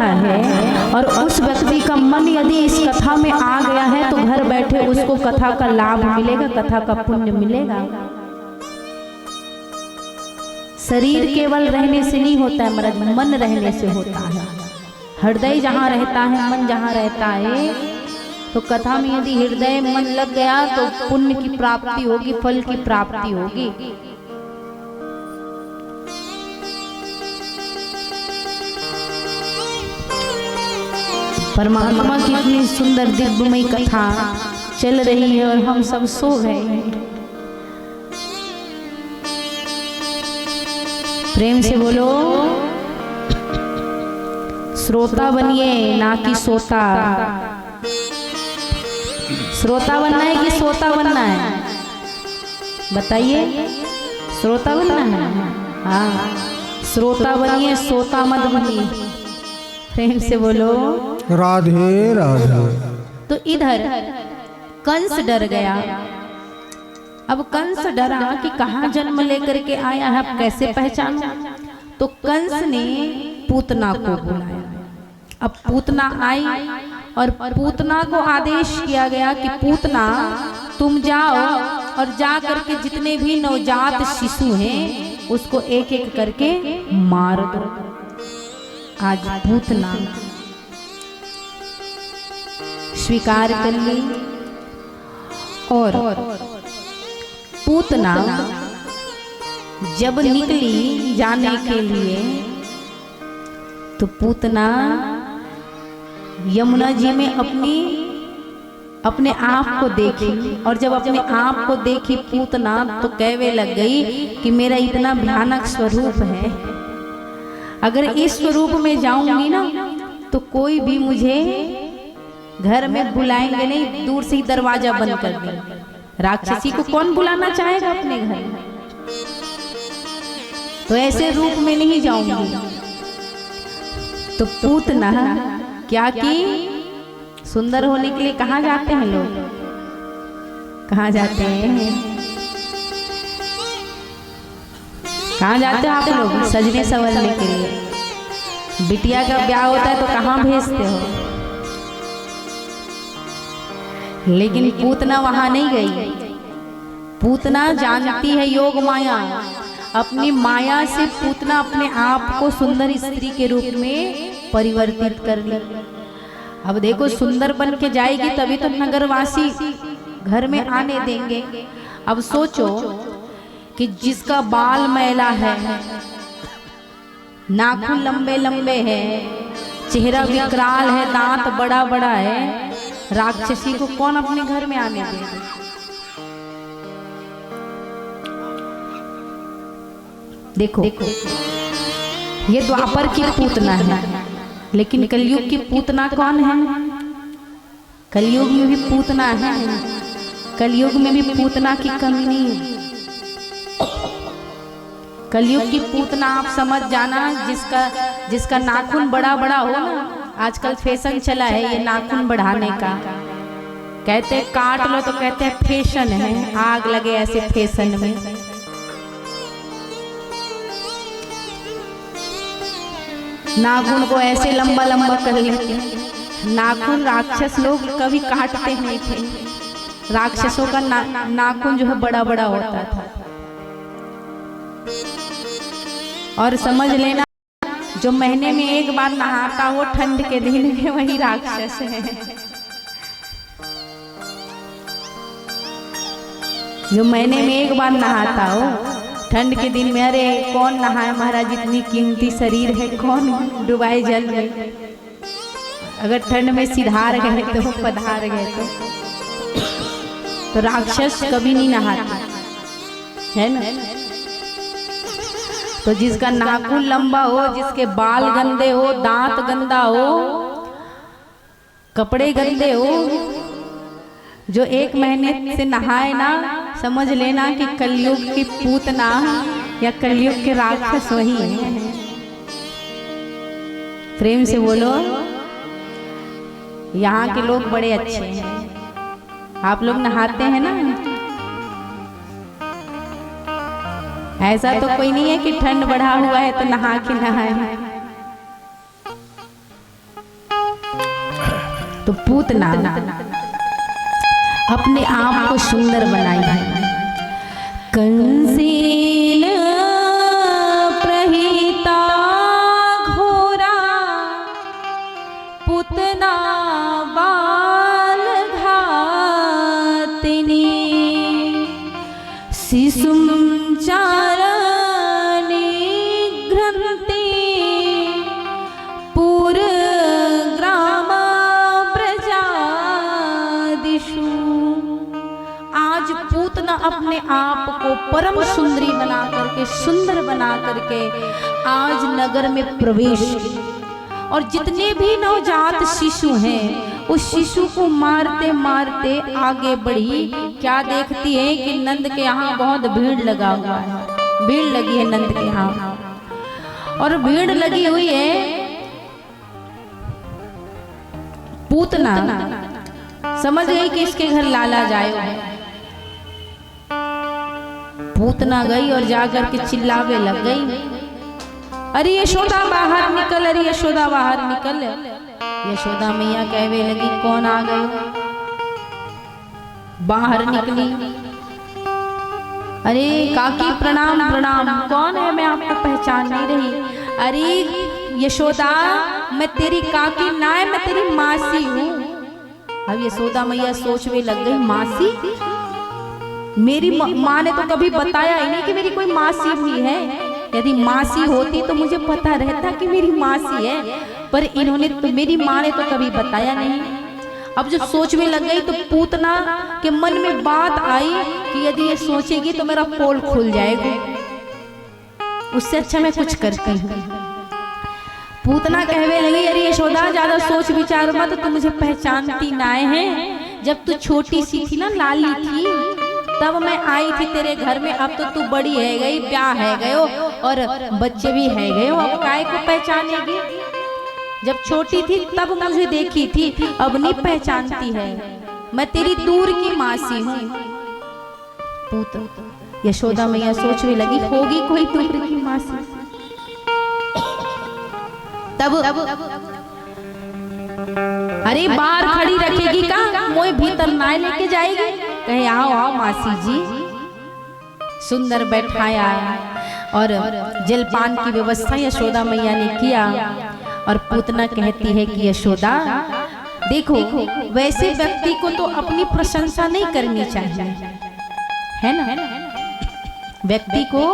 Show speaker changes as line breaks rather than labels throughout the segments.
रहा है और उस व्यक्ति का मन यदि इस कथा में आ गया है तो घर बैठे उसको कथा का लाभ मिलेगा, कथा का पुण्य मिलेगा। शरीर केवल रहने से नहीं होता है महाराज, मन रहने से होता है। हृदय जहाँ रहता है, मन जहाँ रहता है, तो कथा में यदि हृदय मन लग गया तो पुण्य की प्राप्ति होगी, फल की प्राप्ति होगी। परमात्मा की इतनी सुंदर दिव्यमयी कथा चल रही है और हम सब सो गए हैं। प्रेम से बोलो, श्रोता बनिए ना कि सोता। श्रोता बनना है कि सोता बनना है? बताइए, श्रोता बनना है? हाँ, श्रोता बनिए, सोता मत बनिए। प्रेम से बोलो
राधे राधे।
तो इधर कंस डर गया। अब कंस डरा कि कहाँ जन्म लेकर के आया है, अब कैसे पहचाना? तो कंस ने पूतना को बुलाया। अब पूतना आई और पूतना को आदेश किया गया कि पूतना तुम जाओ और जा करके जितने भी नवजात शिशु हैं उसको एक एक करके मार दो। आज पूतना स्वीकार कर ली और पूतना जब निकली जाने के लिए तो पूतना यमुना जी में अपने आप को देखी और जब अपने आप को देखी पूतना तो कहवे लग गई कि मेरा इतना भयानक स्वरूप है, अगर इस स्वरूप में जाऊंगी ना तो कोई भी मुझे घर में बुलाएंगे नहीं, दूर से ही दरवाजा बंद कर देंगे। राक्षसी को कौन बुलाना चाहेगा अपने घर में? तो ऐसे रूप में नहीं जाऊंगी। तो पूतना क्या की, सुंदर होने के लिए कहाँ जाते हैं लोग? कहाँ जाते हैं? कहाँ जाते हो आप लोग सजने संवरने के लिए? बिटिया का ब्याह होता है तो कहाँ भेजते हो? लेकिन पूतना वहां नहीं गई। पूतना जानती है योग माया। अपनी माया से पूतना अपने आप को सुंदर स्त्री के रूप में परिवर्तित कर ली। अब देखो, सुंदर बन के जाएगी तभी तो नगरवासी घर में आने देंगे। अब सोचो कि जिसका बाल मैला है, नाखून लंबे लंबे हैं, चेहरा विकराल है, दांत बड़ा बड़ा है, राक्षसी को कौन अपने घर में आने देगा? देखो, ये द्वापर की पूतना है, लेकिन कलयुग की पूतना कौन है? कलयुग में भी पूतना है, कलयुग में भी पूतना की कमी नहीं है। कलयुग की पूतना आप समझ जाना, जिसका नाखून बड़ा बड़ा हो ना। आजकल फैशन चला है ये नाखून बढ़ाने का, कहते हैं काट लो तो कहते हैं फैशन है। आग लगे ऐसे फैशन में। नाखून को ऐसे लंबा लंबा कर लेते हैं। नाखून राक्षस लोग कभी काटते नहीं थे, राक्षसों का नाखून जो है बड़ा बड़ा होता था। और समझ लेना, जो महीने में एक बार नहाता हो ठंड के दिन में, वही राक्षस है। जो महीने में एक बार नहाता हो ठंड के दिन में, अरे कौन नहाए महाराज, इतनी कीमती शरीर है, कौन डुबाए जल में। अगर ठंड में सिधार गए तो पधार गए तो राक्षस कभी नहीं नहाता है ना। तो जिसका नाखून लंबा हो, जिसके बाल गंदे हो, दांत गंदा हो, कपड़े गंदे हो, जो एक महीने से नहाए ना, समझ लेना कि कलयुग की पूतना या कलयुग के राक्षस वही है। प्रेम से बोलो, यहाँ के लोग बड़े अच्छे हैं। आप लोग नहाते हैं ना? ऐसा तो कोई नहीं है कि ठंड बढ़ा हुआ है तो नहा के नहाए। तो पूतना अपने आप को सुंदर बनाई है। कंसेन प्रहिता घोरा पूतना बाल घातिनी शिशुम चारणे घ्रन्ते पूर्वग्राम प्रजादिषु। आज पूतना अपने आप को परम सुंदरी बना करके, सुंदर बना करके आज नगर में प्रवेश की। और जितने भी नवजात शिशु हैं उस शिशु को मारते मारते आगे बढ़ी। क्या देखती है कि नंद के यहाँ बहुत भीड़ लगा हुआ है, भीड़ लगी है नंद के यहाँ, और भीड़ लगी हुई है। पूतना समझ गई कि इसके घर लाला जाएगा। पूतना गई और जाकर के चिल्लावे लग गई, अरे यशोदा बाहर निकल, अरे यशोदा बाहर निकल। यशोदा मैया कहवे लगी, कौन आ गई? बाहर निकली, अरे काकी प्रणाम प्रणाम, कौन है? मैं आपको पहचान नहीं रही। अरे यशोदा, मैं तेरी काकी ना है, मैं तेरी मासी हूँ। अब यशोदा मैया सोचने लग गई, मासी? मेरी माँ ने तो कभी बताया ही नहीं कि मेरी कोई मासी भी है। यदि मासी होती तो मुझे पता रहता कि मेरी मासी है, पर इन्होंने तो, मेरी माँ ने तो कभी बताया नहीं। अब जब सोचने लग गई तो पूतना के मन में बात आई कि यदि ये सोचेगी तो मेरा पोल खुल जाएगा, उससे अच्छा मैं कुछ करती हूँ। पूतना कहवे लगी, अरे यशोदा ज्यादा सोच विचार मत, तू मुझे पहचानती ना है। जब तू छोटी सी थी ना, लाली थी, तब मैं आई थी तेरे घर में। अब तो तू बड़ी है गई, ब्याह है गयो और बच्चे भी है गए, अब काय को पहचानेगी? जब छोटी थी तब मुझे देखी थी, अब नहीं पहचानती है। मैं तेरी दूर की मासी हूँ। यशोदा मैया सोचने लगी, होगी कोई दूर की मासी। तब अरे बाहर खड़ी रखेगी का, मोए भीतर ना लेके जाएगी? कहे आओ आओ मासी जी। सुंदर बैठाया और जलपान की व्यवस्था यशोदा मैया ने किया। और पूतना कहती है कि यशोदा देखो, वैसे व्यक्ति को तो अपनी प्रशंसा नहीं करनी चाहिए, है ना? व्यक्ति को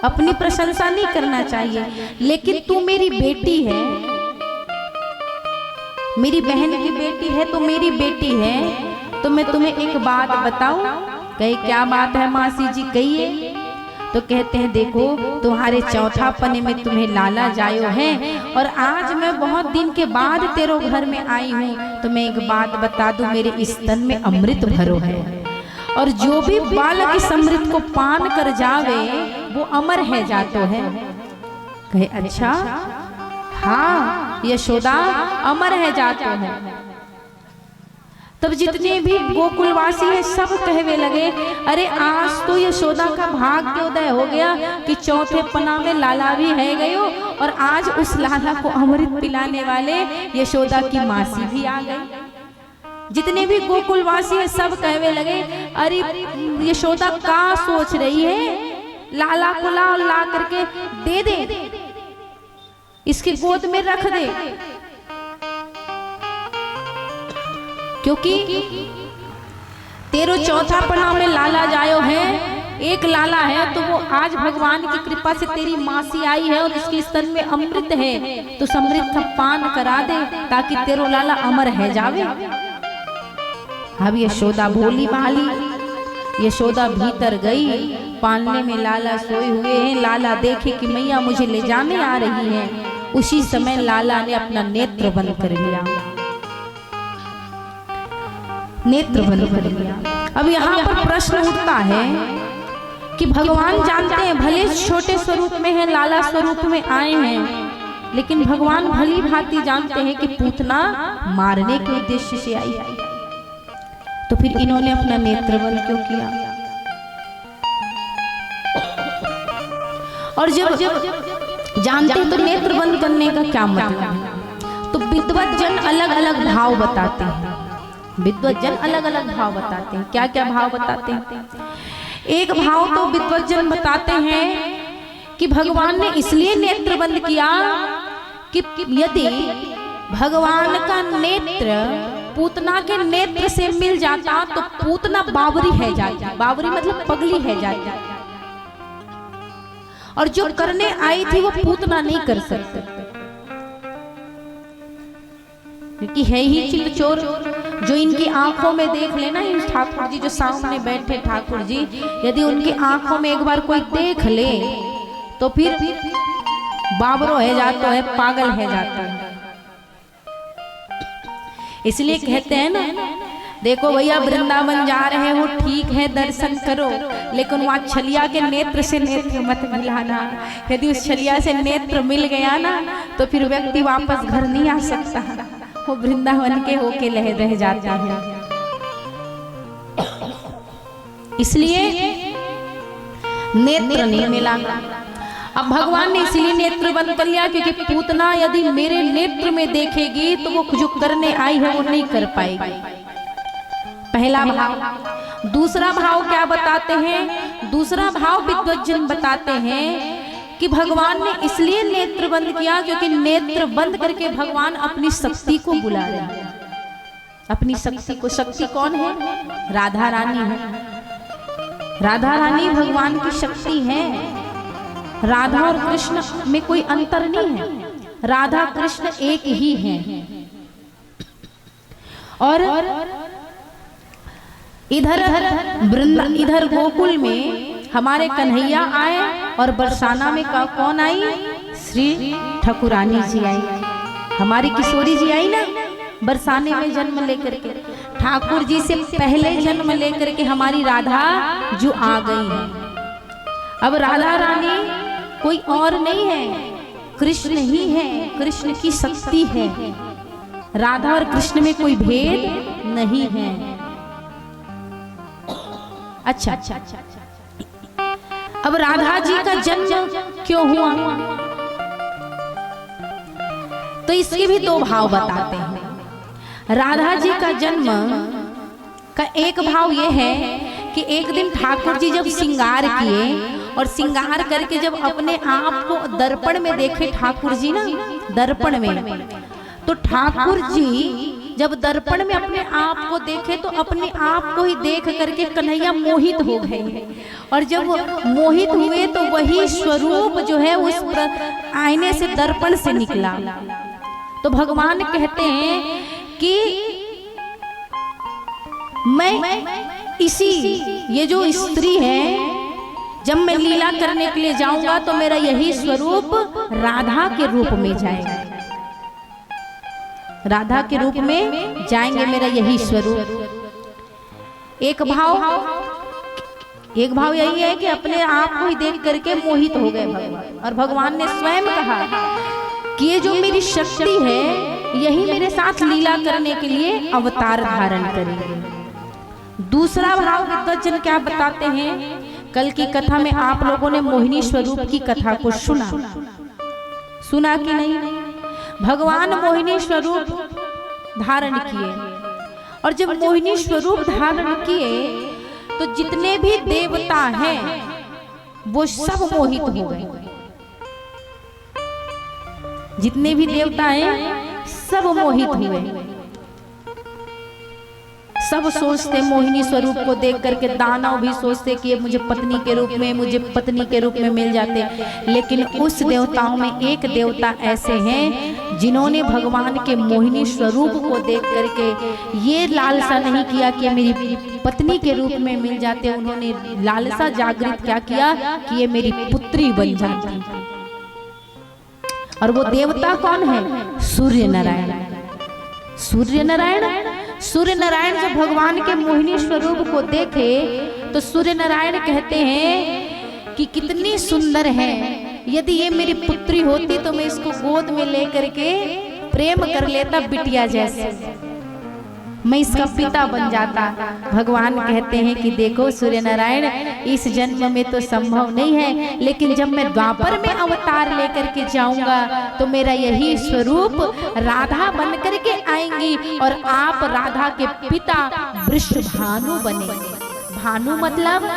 अपनी प्रशंसा नहीं करना चाहिए, लेकिन तू मेरी बेटी है, मेरी बहन की बेटी है, तो मेरी बेटी है, तो मैं तुम्हें एक बात बताऊं। कहे क्या बात है मासी जी, कहिए। तो कहते हैं देखो, तुम्हारे चौथा पने में तुम्हें लाला जायो है, और आज मैं बहुत दिन के बाद तेरे घर में आई हूँ, तो मैं एक बात बता दूं, मेरे स्तन में अमृत भरो है, और जो भी बालक इस अमृत को पान कर जावे वो अमर है जातो है। कहे अच्छा, हाँ यशोदा अमर है जातो है। तब जितने भी गोकुलवासी हैं सब कहवे लगे, अरे आज तो यशोदा का भाग्योदय हो गया कि चौथे पन्ना में लाला भी है गयो, और आज उस लाला को अमृत पिलाने वाले यशोदा की मासी भी आ गई। जितने भी गोकुलवासी हैं सब कहवे लगे, अरे यशोदा का सोच रही है, लाला को ला करके दे दे, इसके गोद में रख दे, क्योंकि तेरो चौथा पन्ना में लाला जायो है, एक लाला है, तो वो आज भगवान की कृपा से तेरी मासी आई है और इसके स्तन में अमृत है, तो अमृत का पान करा दे ताकि तेरो लाला अमर है जावे। अब यशोदा भोली भाली, यशोदा भीतर गई, पालने में लाला सोए हुए हैं। लाला देखे कि मैया मुझे ले जाने आ रही है, उसी समय लाला ने अपना नेत्र बंद कर लिया, नेत्र बंद कर लिया। अब यहाँ पर प्रश्न उठता है कि भगवान जानते हैं, भले छोटे स्वरूप में है, लाला स्वरूप में आए हैं, लेकिन भगवान भली भांति जानते हैं कि पूतना मारने के उद्देश्य से आई है, तो फिर इन्होंने अपना नेत्र बंद क्यों किया? और जब जानते तो नेत्र बंद करने का क्या मतलब है? तो तो विद्वत जन अलग अलग भाव बताते हैं, विद्वत जन अलग अलग भाव बताते हैं। क्या क्या भाव बताते हैं? एक भाव तो विद्वत जन बताते हैं कि भगवान ने इसलिए नेत्र बंद किया कि यदि भगवान का नेत्र पूतना के नेत्र से मिल जाता तो पूतना बावरी है जाती, बावरी मतलब पगली है जाती, और जो करने आई थी वो पूतना नहीं कर सकती, क्योंकि है ही चिल्लचोर। जो इनकी आंखों में देख लेना, इन ठाकुर जी जो सामने बैठे ठाकुर जी, यदि उनकी आंखों में एक बार कोई देख ले तो फिर बाबरो है जाता है, पागल है जाता है। इसलिए कहते हैं ना, देखो भैया वृंदावन जा रहे हो ठीक है, दर्शन करो, लेकिन वहाँ छलिया के नेत्र से नेत्र मत मिलाना। यदि उस छलिया से नेत्र मिल गया ना तो फिर व्यक्ति वापस घर नहीं आ सकता, वो वृंदावन के होके रह जाता है। इसलिए नेत्र नहीं मिला। अब भगवान ने इसलिए नेत्र बंद कर लिया क्योंकि पूतना यदि मेरे नेत्र में देखेगी तो वो जो करने आई है वो नहीं कर पाएगी। पहला भाव। दूसरा भाव क्या बताते हैं? दूसरा भाव विद्वज्जन बताते हैं कि भगवान ने इसलिए नेत्र बंद किया क्योंकि नेत्र बंद करके भगवान अपनी शक्ति को बुला रहे हैं, अपनी शक्ति को। शक्ति कौन है? राधा रानी है। राधा रानी भगवान की शक्ति है। राधा और कृष्ण में कोई अंतर नहीं है, राधा कृष्ण एक ही हैं। और इधर गोकुल में हमारे कन्हैया आए और बरसाना में कौन आई? श्री ठाकुरानी जी आई, हमारी किशोरी जी आई ना, बरसाने में जन्म लेकर के। ठाकुर जी से पहले जन्म लेकर के हमारी राधा जो आ गई है। अब राधा रानी कोई और नहीं है, कृष्ण ही है, कृष्ण की शक्ति है। राधा और कृष्ण में कोई भेद नहीं है। अच्छा, अब राधा जी का जन्म क्यों हुआ? तो इसके भी दो भाव बताते हैं। राधा जी का जन्म का एक भाव यह है कि एक दिन ठाकुर जी जब श्रृंगार किए और श्रृंगार करके जब अपने आप को दर्पण में देखे ठाकुर जी ना, दर्पण में, तो ठाकुर जी जब दर्पण में अपने आप को देखे तो अपने आप को ही देख करके कन्हैया मोहित हो गए। और जब मोहित हुए तो वही स्वरूप जो है उस आईने से, दर्पण से निकला। तो भगवान कहते हैं कि मैं इसी, ये जो स्त्री है, जब मैं लीला करने के लिए जाऊंगा तो मेरा यही स्वरूप राधा के रूप में जाएगा, राधा के रूप में जाएंगे, मेरा यही स्वरूप। एक भाव यही है कि अपने आप को ही देख करके मोहित हो गए भगवान। और भगवान ने स्वयं कहा कि ये जो मेरी शक्ति है यही मेरे साथ लीला करने के लिए अवतार धारण करेंगे। दूसरा भाव विद्वज्जन क्या बताते हैं? कल की कथा में आप लोगों ने मोहिनी स्वरूप की कथा को सुना कि नहीं? भगवान मोहिनी स्वरूप धारण किए, और जब मोहिनी स्वरूप धारण किए तो जितने भी देवता हैं वो सब मोहित हो गए। जितने भी देवता हैं सब मोहित हुए। सब सोचते मोहिनी स्वरूप को देख करके, दानव भी सोचते कि ये मुझे पत्नी के रूप में मिल जाते। लेकिन उस देवताओं में एक देवता ऐसे हैं जिन्होंने भगवान के मोहिनी स्वरूप को देख करके ये लालसा नहीं किया कि मेरी पत्नी के रूप में मिल जाते। उन्होंने लालसा जागृत क्या किया कि ये मेरी पुत्री बन जाती। और वो देवता कौन है? सूर्य नारायण। सूर्य नारायण जब भगवान के मोहिनी स्वरूप को देखे तो सूर्य नारायण कहते हैं कि कितनी सुंदर है, यदि ये मेरी पुत्री होती तो मैं इसको गोद में लेकर के प्रेम कर लेता बिटिया जैसे। मैं इसका पिता बन जाता। भगवान कहते हैं कि देखो सूर्य नारायण, इस जन्म में तो संभव नहीं है, लेकिन जब मैं द्वापर में अवतार लेकर के जाऊंगा तो मेरा यही स्वरूप राधा बन करके आएंगी और आप राधा के पिता वृषभानु बनेंगे। भानु मतलब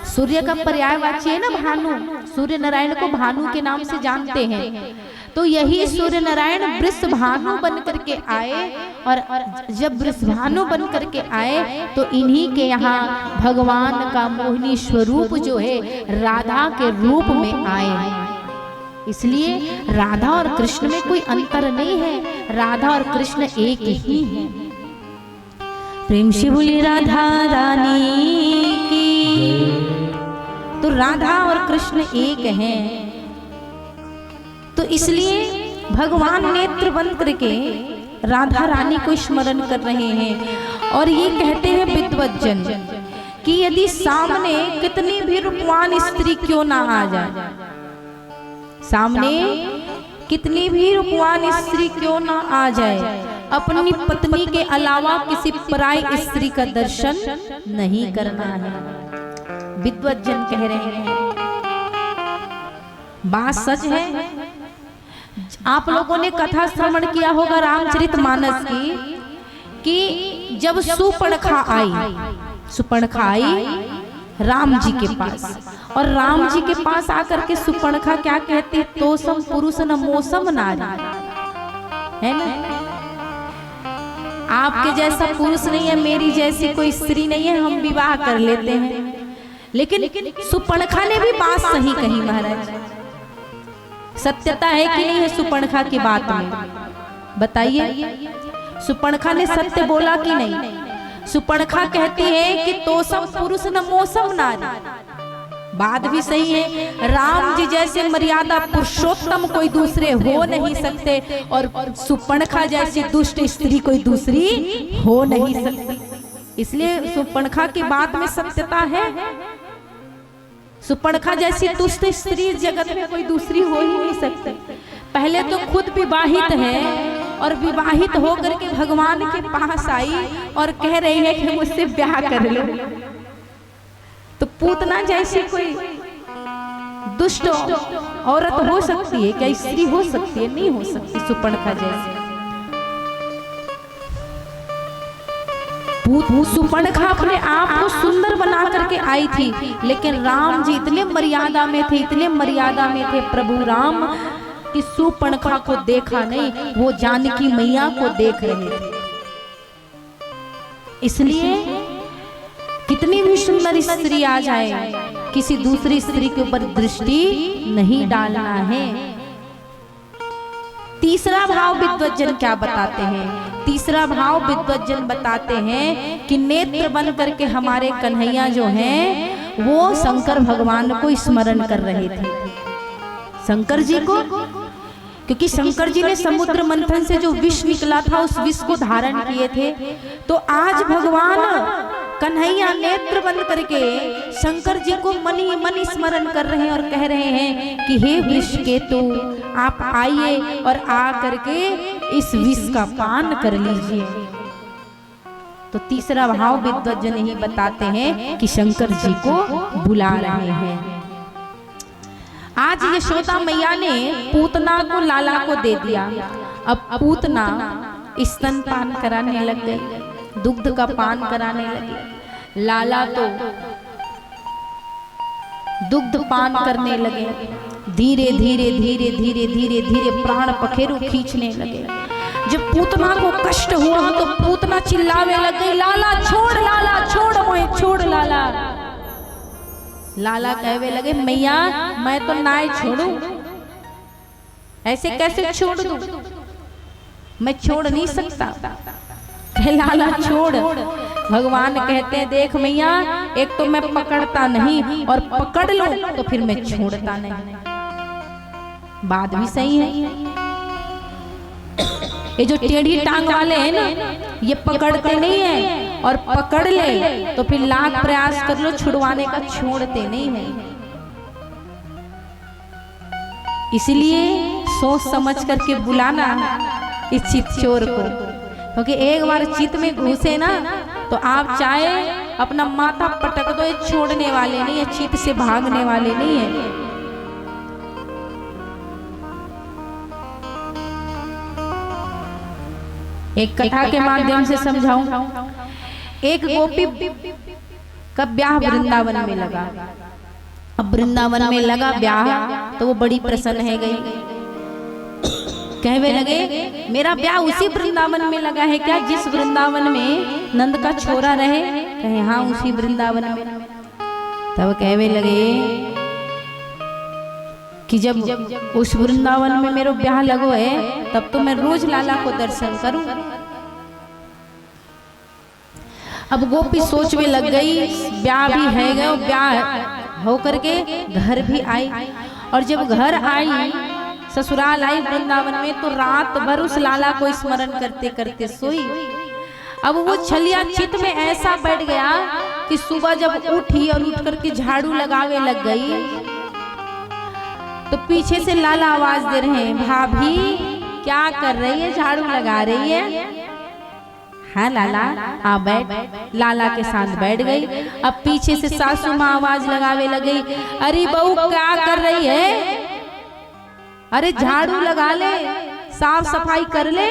सूर्य का पर्यायवाची है ना, भानु। सूर्य नारायण को भानु के नाम से जानते हैं, तो यही सूर्य नारायण वृषभानु बन करके आए। और जब वृषभानु बन करके आए तो इन्हीं के यहाँ भगवान का मोहिनी स्वरूप जो है राधा के रूप में आए। इसलिए राधा और कृष्ण में कोई अंतर नहीं है, राधा और कृष्ण एक ही है। प्रेम से बोली राधा रानी की। तो राधा और कृष्ण एक हैं, तो इसलिए भगवान नेत्र बंद करके राधा रानी को स्मरण कर रहे हैं। और ये कहते हैं विद्वज्जन कि यदि सामने कितनी भी रूपवान स्त्री क्यों ना आ जाए, सामने कितनी भी रूपवान स्त्री क्यों ना आ जाए, अपनी पत्नी के अलावा किसी पराई स्त्री का दर्शन नहीं करना है। विद्वज्जन कह रहे हैं, बात सच है। आप लोगों ने कथा श्रवण किया होगा रामचरितमानस की, कि जब सुपर्णखा आई राम जी के पास, और राम जी के पास आकर के सुपर्णखा क्या कहती, तोसम पुरुष न मोसम नारी, है ना, आपके जैसा पुरुष नहीं है, मेरी जैसी कोई स्त्री नहीं है, हम विवाह कर लेते हैं। लेकिन सुपर्णखा ने भी बात सही कही महाराज। सत्यता है कि नहीं है सुपर्णखा की बात में, बताइए। सुपर्णखा ने सत्य बोला कि नहीं? सुपर्णखा कहती है कि तोसम पुरुष न मोसम नारी, बात भी सही है। राम जी जैसे मर्यादा पुरुषोत्तम कोई दूसरे हो नहीं सकते, और सुपर्णखा जैसी दुष्ट स्त्री कोई दूसरी हो नहीं सकती। इसलिए सुपर्णखा की बात में सत्यता है। सुपर्णखा जैसी दुष्ट स्त्री जगत में कोई दूसरी हो ही नहीं सकती। पहले तो खुद विवाहित है, और विवाहित होकर के भगवान के पास आई और कह रही है कि मुझसे ब्याह कर लो। तो पूतना जैसी कोई दुष्ट औरत हो सकती है क्या? स्त्री हो सकती है? नहीं हो सकती सुपर्णखा जैसी। सुपर्णखा अपने आप को सुंदर बना करके आई थी, लेकिन राम जी इतने मर्यादा में थे, इतने मर्यादा में थे प्रभु राम, कि सुपर्णखा को देखा नहीं, वो जानकी मैया को देख रहे थे। इसलिए कितनी भी सुंदर स्त्री आ जाए, किसी दूसरी स्त्री के ऊपर दृष्टि नहीं डालना है। तीसरा भाव विद्वज्जन क्या बताते हैं? तीसरा भाव विद्वज्जन बताते हैं कि नेत्र बन करके हमारे कन्हैया जो हैं वो शंकर भगवान को स्मरण कर रहे थे। शंकर जी को, क्योंकि शंकर जी ने समुद्र मंथन से जो विष निकला था उस विष को धारण किए थे। तो आज भगवान कन्हैया नेत्र बंद करके शंकर जी को मन ही मन स्मरण कर रहे हैं और कह रहे हैं कि हे वृषकेतु, आप आइए और आ करके इस विष का पान कर लीजिए। तो तीसरा भाव विद्वज्जन ही बताते हैं कि शंकर जी को बुला रहे हैं। आज यशोदा मैया ने पूतना को लाला को दे दिया। अब पूतना स्तनपान कराने लग गई, दुग्ध का पान कराने लगे। लाला तो दुग्ध पान करने लगे। धीरे धीरे धीरे धीरे धीरे धीरे प्राण पखेरु खींचने लगे। जब पूतना को कष्ट हुआ तो पूतना चिल्लावे लगे, लाला छोड़, लाला छोड़, मोए छोड़ लाला। लाला कहवे लगे, मैया मैं तो नाय छोड़ू, ऐसे कैसे छोड़ दूं, मैं छोड़ नहीं सकता। लाला छोड़। भगवान कहते हैं, देख मैया, एक तो मैं पकड़ता नहीं, और पकड़ लो तो फिर मैं छोड़ता नहीं। बात भी सही है। ये जो टेढ़ी टांग वाले हैं ना, ये पकड़ते नहीं है, और पकड़ ले तो फिर लाख प्रयास कर लो छुड़वाने का, छोड़ते नहीं है। इसलिए सोच समझ करके बुलाना इस चित चोर को, क्योंकि एक बार चित में घुसे ना तो आप चाहे अपना माथा पटक दो, ये छोड़ने वाले नहीं है, चित से भागने वाले नहीं है। एक कथा के माध्यम से समझाऊं। एक गोपी का ब्याह वृंदावन में लगा। अब वृंदावन में लगा ब्याह तो वो बड़ी प्रसन्न है गई, कहवे लगे मेरा ब्याह उसी वृंदावन में लगा है क्या जिस वृंदावन में नंद का छोरा रहे? कहे हाँ उसी वृंदावन में। तब कहवे लगे कि जब उस वृंदावन में मेरा ब्याह लगो है तब तो मैं रोज लाला को दर्शन करूं। अब गोपी सोच में लग गई, ब्याह भी है गए, ब्याह हो करके घर भी आई, और जब घर आई ससुराल आई वृंदावन में तो रात भर उस लाला को स्मरण करते करते सोई। अब वो छलिया चित में ऐसा बैठ गया कि सुबह जब उठी और उठ करके झाड़ू लगावे लग गई तो पीछे से लाला आवाज दे रहे हैं, भाभी क्या कर रही है, झाड़ू लगा रही है? हाँ लाला हाँ बैठ। लाला के साथ बैठ गई। अब पीछे से सासू माँ आवाज लगावे लगी, अरे बहू क्या कर रही है? अरे झाड़ू लगा ले, साफ सफाई कर ले,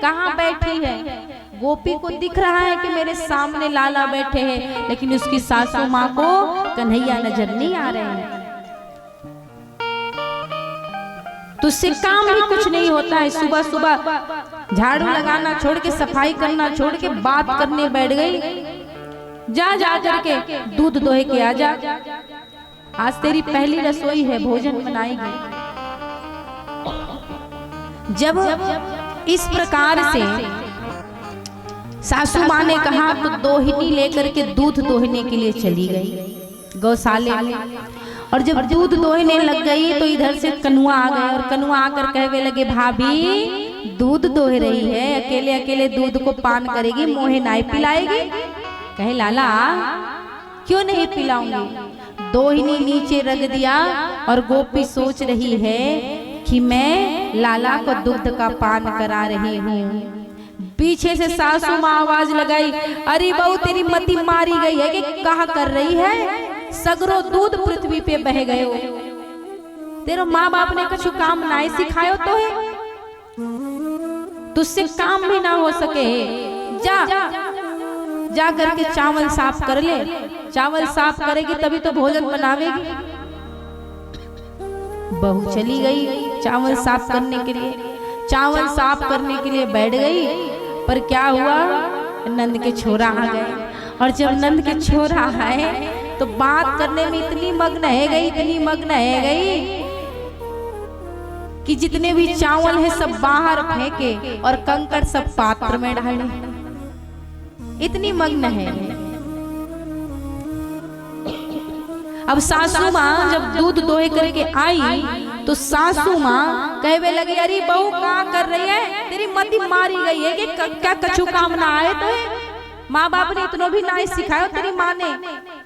कहाँ बैठी है? गोपी को दिख रहा है कि मेरे सामने लाला बैठे हैं, लेकिन उसकी सासू माँ को कन्हैया नजर नहीं आ रहे हैं। तो उससे काम भी कुछ नहीं होता है। सुबह सुबह झाड़ू लगाना छोड़ के, सफाई करना छोड़ के बात करने बैठ गई। जा जा करके दूध दोहे के आ जा, आज तेरी पहली रसोई है, भोजन बनाएगी। जब इस प्रकार से सासू माँ ने कहा तो दोहिनी लेकर के दूध दोहने के लिए चली गई गौशाले में। और जब दूध दोहने लग गई तो इधर से कनुआ आ गए, और कनुआ आकर कहवे लगे, भाभी दूध दोह रही है, अकेले अकेले दूध को पान करेगी, मोहे नाई पिलाएगी? कहे लाला क्यों नहीं पिलाऊंगी। दोहिनी नीचे रख दिया और गोपी सोच रही है कि मैं लाला को दूध का पान करा रही हूँ। पीछे से सासू माँ आवाज लगाई, अरे बहू तेरी मति मारी गई है कि कहा कर रही है? सगरो दूध पृथ्वी पे बह गए हो, तेरे माँ बाप ने कुछ काम ना सिखायो तो है, तुझसे काम भी ना हो सके। जा जा करके चावल साफ कर ले, चावल साफ करेगी तभी तो भोजन बनावेगी। बहू चली गई चावल साफ करने के लिए, चावल साफ करने के लिए बैठ गई, पर क्या हुआ, नंद के छोरा आ गए। और जब नंद के छोरा आए तो बात करने में इतनी मग्न है गई, इतनी मग्न है गई कि जितने भी चावल है सब बाहर फेंके और कंकड़ सब पात्र में डाले, इतनी मग्न है। अब सासू माँ जब दूध दोहे करके आई तो सासू माँ कहवे लगी, अरे बहू क्या कर रही है, तेरी मति मारी गई है कि क्या कछु काम ना आए तो है? माँ बाप ने इतना भी ना सिखायो, तेरी माँ ने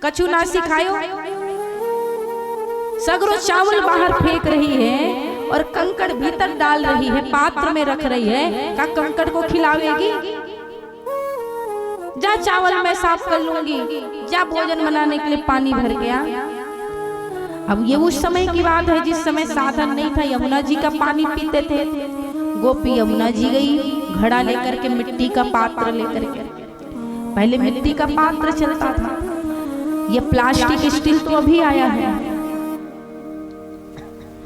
कछु ना सिखायो। सगरो चावल बाहर फेंक रही है और कंकड़ भीतर डाल रही है, पात्र में रख रही है, क्या कंकड़ को खिलावेगी? जा चावल मैं साफ कर लूंगी, जा भोजन बनाने के लिए पानी भर गया। अब ये उस समय की बात है जिस समय साधन नहीं था, यमुना जी का पानी पीते थे। गोपी यमुना जी गई घड़ा लेकर के, मिट्टी का पात्र लेकर के। पहले मिट्टी का पात्र चलता था, ये प्लास्टिक स्टील तो अभी आया है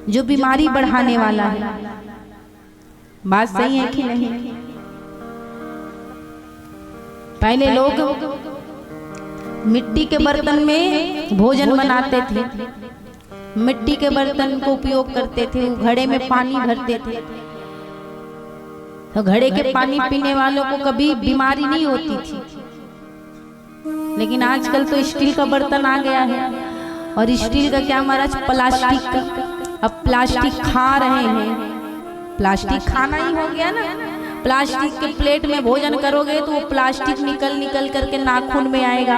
जो बीमारी बढ़ाने वाला है। बात सही है कि नहीं? पहले लोग मिट्टी के बर्तन में भोजन बनाते थे, मिट्टी के बर्तन को उपयोग करते थे, घड़े में पानी भरते थे, तो घड़े के पानी पीने वालों को कभी बीमारी नहीं होती थी। लेकिन आजकल तो स्टील का बर्तन आ गया है, और स्टील का क्या महाराज, प्लास्टिक का। अब प्लास्टिक खा रहे हैं, प्लास्टिक खाना ही हो गया ना। प्लास्टिक के प्लेट में भोजन करोगे तो वो प्लास्टिक निकल निकल करके नाखून में आएगा,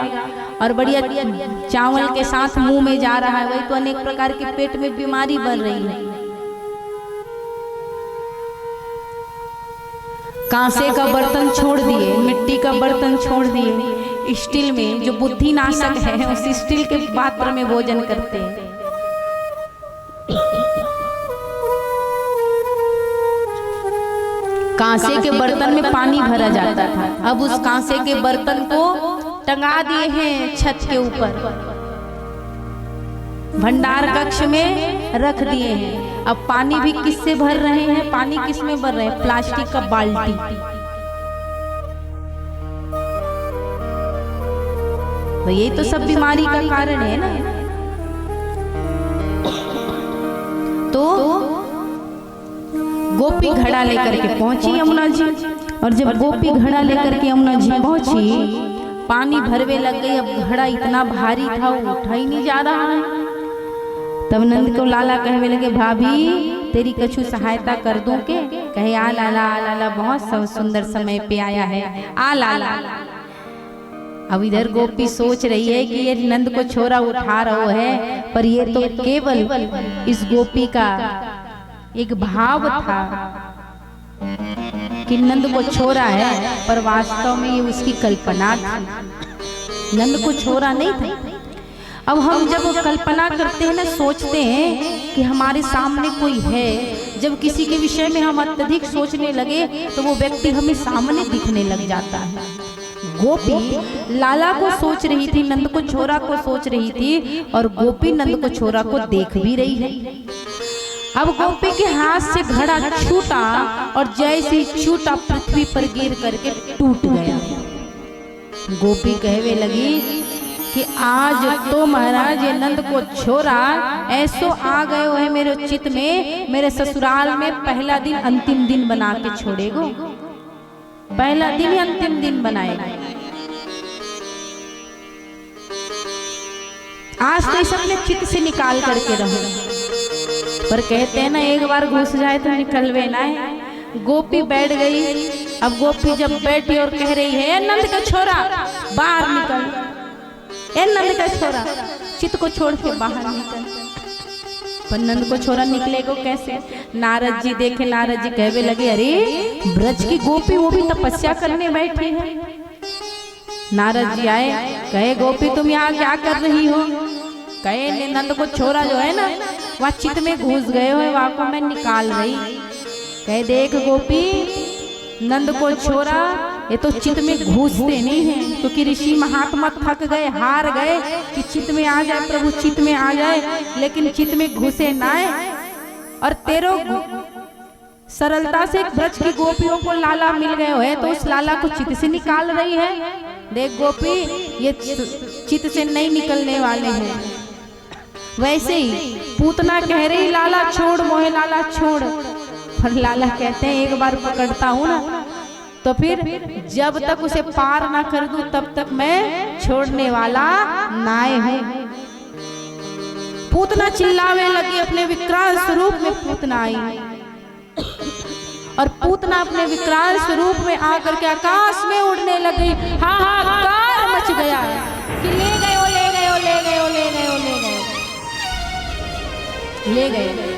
और बढ़िया चावल के साथ मुंह में जा रहा है, वही तो अनेक प्रकार के पेट में बीमारी बढ़ रही है। कांसे का बर्तन छोड़ दिए, मिट्टी का बर्तन छोड़ दिए, स्टील में जो बुद्धिनाशक है उस स्टील के पात्र में भोजन करते हैं। कांसे के बर्तन में पानी भरा जाता था, अब उस कांसे के बर्तन को टंगा दिए हैं छत के ऊपर, भंडार कक्ष में रख दिए हैं। अब पानी भी किससे भर रहे हैं? पानी किस में भर रहे हैं? प्लास्टिक का बाल्टी। तो यही तो सब बीमारी का कारण है ना। तो गोपी घड़ा लेकर के पहुंची यमुना जी, और जब गोपी घड़ा लेकर के यमुना जी पहुंची, पानी भरवे लग गई। अब घड़ा इतना भारी था वो उठा ही नहीं जा रहा है। तब नंद को लाला कहने लगे, भाभी तेरी कछु सहायता कर दूं के? कहे आ लाला, आ लाला, बहुत सुंदर समय पे आया है, आ लाला। अब इधर गोपी सोच रही है कि ये नंद को छोरा उठा रहा है, पर ये तो केवल इस गोपी का एक भाव था कि नंद को छोरा है, पर वास्तव में ये उसकी कल्पना थी, नंद को छोरा नहीं था। अब हम जब कल्पना करते हैं ना, सोचते हैं कि हमारे सामने कोई है, जब किसी के विषय में हम अत्यधिक सोचने लगे तो वो व्यक्ति हमें सामने दिखने लग जाता है। गोपी लाला को सोच रही थी, नंद को छोरा को सोच रही थी, और गोपी नंद को छोरा को देख भी रही है। अब गोपी के हाथ से घड़ा छूटा, और जैसे छूटा पृथ्वी पर गिर करके टूट गया। गोपी कहवे लगी कि आज तो महाराज ये नंद को छोरा ऐसो आ गए है मेरे चित्त में, मेरे ससुराल में पहला दिन अंतिम दिन बना के छोड़ेगो, पहला दिन ही अंतिम दिन बनाएगा। आज तो इस अपने चित्त से निकाल करके रहो, पर कहते हैं ना एक बार घुस जाए तो निकलवे ना है। गोपी बैठ गई। अब गोपी जब बैठी और कह रही है, नंद का छोरा बाहर निकल, ए नंद का छोरा चित्त को छोड़ के बाहर निकल। पर नंद को छोरा निकलेगो कैसे? नारद जी देखे, नारद जी कहवे लगे, अरे ब्रज की गोपी वो भी तपस्या करने बैठी है। नारद जी आए, कहे गोपी तुम यहाँ क्या कर रही हो? कहे नंद को छोरा जो है ना वहाँ चित्त में घुस गए हो, वहाँ को मैं निकाल रही। कहे देख गोपी, नंद को छोरा ये तो चित्त में घुसते नहीं है, क्योंकि ऋषि महात्मा थक गए, हार गए कि चित्त में आ जाए, प्रभु चित्त में आ जाए, लेकिन चित्त में घुसे ना है। और तेरो सरलता से ब्रज की गोपियों को लाला मिल गए है, तो उस लाला को चित्त से निकाल रही है। देख गोपी, ये चित्त से नहीं निकलने वाले हैं। वैसे ही पूतना कह रही, लाला छोड़ मोहे, लाला छोड़। पर लाला कहते हैं एक बार पकड़ता हूं ना तो फिर जब तक उसे पार ना कर दूं तब तक मैं छोड़ने वाला नाय हूं। पूतना चिल्लावे लगी, अपने विकराल स्वरूप में पूतना आई, और पूतना अपने विकराल स्वरूप में आकर के आकाश में उड़ने लगी। हाहाकार मच गया कि ले गए, ले गए, ले गए, ले गए, ले गए, ले गए।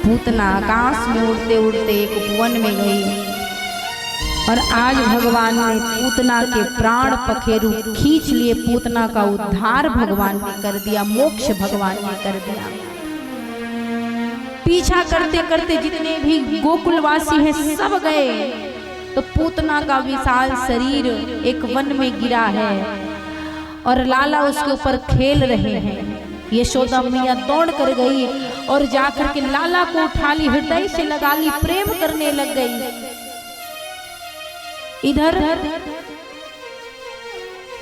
पूतना आकाश में उड़ते उड़ते एक वन में गई, और आज भगवान ने पूतना के प्राण पखेरु खींच लिए। पूतना का उद्धार भगवान ने कर दिया, मोक्ष भगवान ने कर दिया। पीछा करते करते जितने भी गोकुलवासी हैं सब गए, तो पूतना का विशाल शरीर एक वन में गिरा है, और लाला उसके ऊपर खेल रहे हैं। यशोदा मैया दौड़ कर गई और जाकर के लाला को उठा ली, हृदय से लगा ली, प्रेम करने लग गई। इधर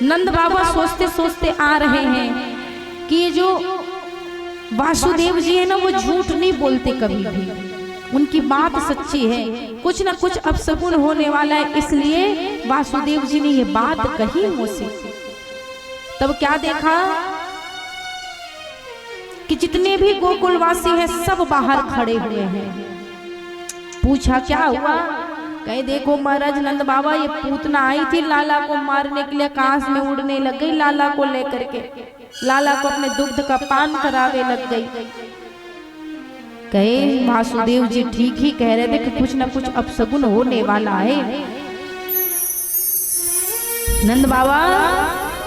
नंद बाबा सोचते सोचते आ रहे हैं कि ये जो वासुदेव जी है ना वो झूठ नहीं बोलते कभी भी, उनकी बात सच्ची है, कुछ ना कुछ अपशकुन होने वाला है, इसलिए वासुदेव जी ने ये बात कही मुझसे। तब क्या देखा कि जितने भी गोकुलवासी हैं सब बाहर खड़े हुए हैं। पूछा क्या हुआ? कहे देखो महाराज नंद बाबा, ये पूतना आई थी लाला को मारने के लिए, आकाश में उड़ने लग गई लाला को लेकर के, लाला को अपने दुग्ध का पान करावे लग गई। कहे वासुदेव जी ठीक ही कह रहे थे कि कुछ ना कुछ अपशगुन होने वाला है। नंद बाबा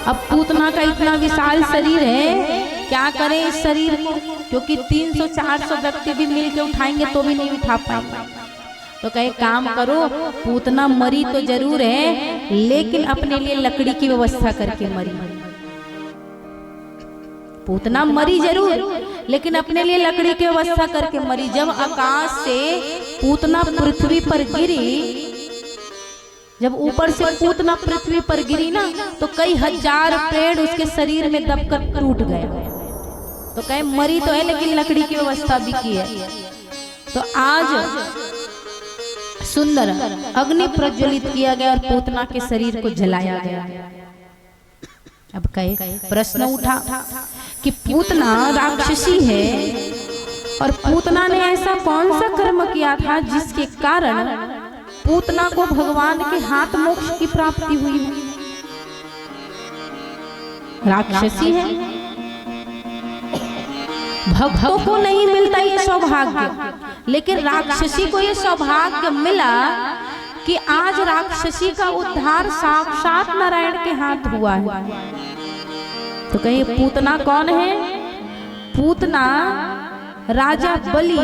अब पूतना का इतना विशाल शरीर है, क्या करें इस शरीर को, क्योंकि 300-400 व्यक्ति भी मिलके उठाएंगे तो भी नहीं उठा पाएंगे। तो कहे काम करो, पूतना मरी तो जरूर है लेकिन अपने लिए लकड़ी की व्यवस्था करके मरी। पूतना मरी जरूर लेकिन अपने लिए लकड़ी की व्यवस्था करके मरी। जब आकाश से पूतना पृथ्वी पर गिरी, जब ऊपर से पूतना पृथ्वी पर गिरी ना, तो कई हजार पेड़ उसके शरीर में दबकर टूट गए। तो कहे मरी तो है लेकिन लकड़ी की व्यवस्था भी की है। तो आज सुंदर अग्नि प्रज्वलित किया गया और पूतना के शरीर को जलाया गया। अब कहे प्रश्न उठा कि पूतना राक्षसी है और पूतना ने ऐसा कौन सा कर्म किया था जिसके कारण पूतना को भगवान के हाथ मोक्ष की प्राप्ति हुई है। राक्षसी है, भक्तों को नहीं मिलता ये सौभाग्य, लेकिन राक्षसी को ये सौभाग्य मिला कि आज राक्षसी का उद्धार साक्षात नारायण के हाथ हुआ है। तो कहिए पूतना कौन है? पूतना राजा बलि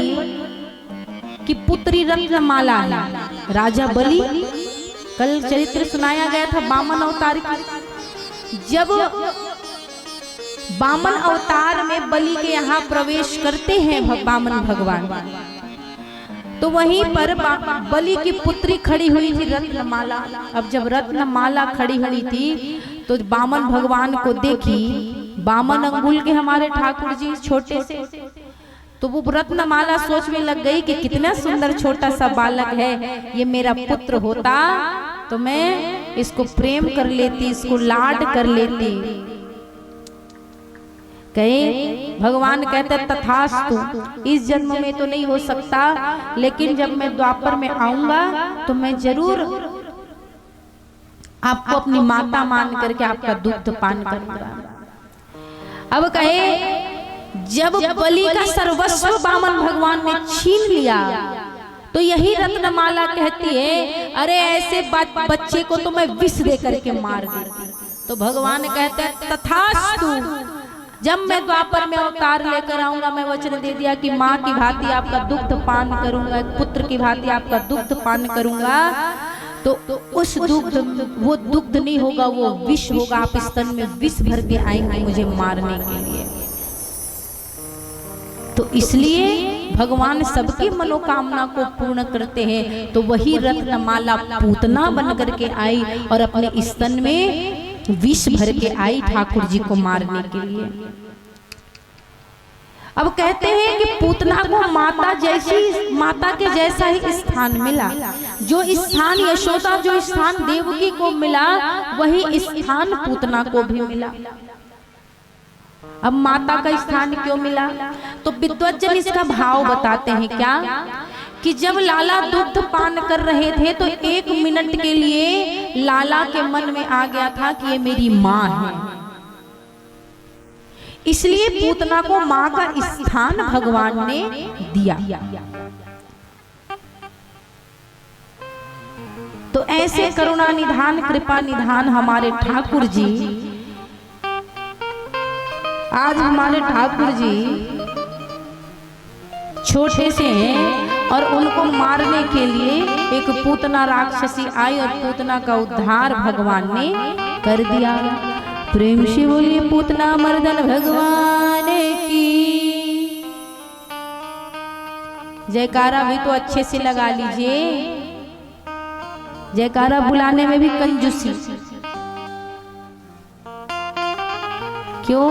की पुत्री रत्नमाला है। राजा बलि, कल चरित्र सुनाया गया था वामन अवतार की। जब वामन अवतार में बलि के यहाँ प्रवेश करते हैं वामन भगवान, तो वहीं पर बलि की पुत्री खड़ी हुई थी रत्नमाला। अब जब रत्नमाला खड़ी हुई थी तो वामन भगवान को देखी, वामन अंगुल के हमारे ठाकुर जी छोटे से, तो वो रत्नमाला सोच में लग गई कि कितना सुंदर छोटा सा बालक है, ये मेरा पुत्र होता तो मैं इसको प्रेम कर लेती, इसको लाड कर लेती। कहे भगवान कहते तथास्तु, इस जन्म में तो नहीं हो सकता, लेकिन जब मैं द्वापर में आऊंगा तो मैं जरूर आपको अपनी माता मान करके आपका दुग्ध पान करूंगा। अब कहे जब बलि का सर्वस्व वामन भगवान ने छीन लिया तो यही रत्नमाला कहती है अरे ऐसे बच्चे को तो मैं विष दे करके मार देती। तो भगवान कहते हैं तथास्तु, जब मैं द्वापर में अवतार लेकर आऊंगा, मैं वचन दे दिया कि माँ की भांति आपका दुग्ध पान करूंगा, पुत्र की भांति आपका दुग्ध पान करूंगा, तो उस दुग्ध, वो दुग्ध नहीं होगा, वो विष होगा। आप स्तन में विष भर के आएंगे मुझे मारने के लिए। तो इसलिए भगवान सबकी मनोकामना को पूर्ण करते हैं। तो वही रत्नमाला पूतना बन करके आई और अपने स्तन में विष भर के आई ठाकुर जी को मारने के लिए। अब कहते हैं कि पूतना को माता के जैसा ही स्थान मिला। जो स्थान यशोदा, जो स्थान देवकी को मिला, वही स्थान पूतना को भी मिला। अब माता का स्थान क्यों मिला? तो विद्वज्जन इसका भाव बताते हैं क्या कि जब लाला दुग्ध पान कर रहे थे तो 1 मिनट के लिए लाला के मन में आ गया था कि ये मेरी माँ है, इसलिए पूतना को माँ का स्थान भगवान ने दिया। तो ऐसे करुणा निधान, कृपा निधान हमारे ठाकुर जी, आज हमारे ठाकुर जी छोटे से हैं और उनको मारने के लिए एक पूतना राक्षसी आई और पूतना का उद्धार भगवान ने कर दिया। प्रेम से बोलिए पूतना मर्दन भगवान की जयकारा भी तो अच्छे से लगा लीजिए। जयकारा बुलाने में भी कंजूसी क्यों?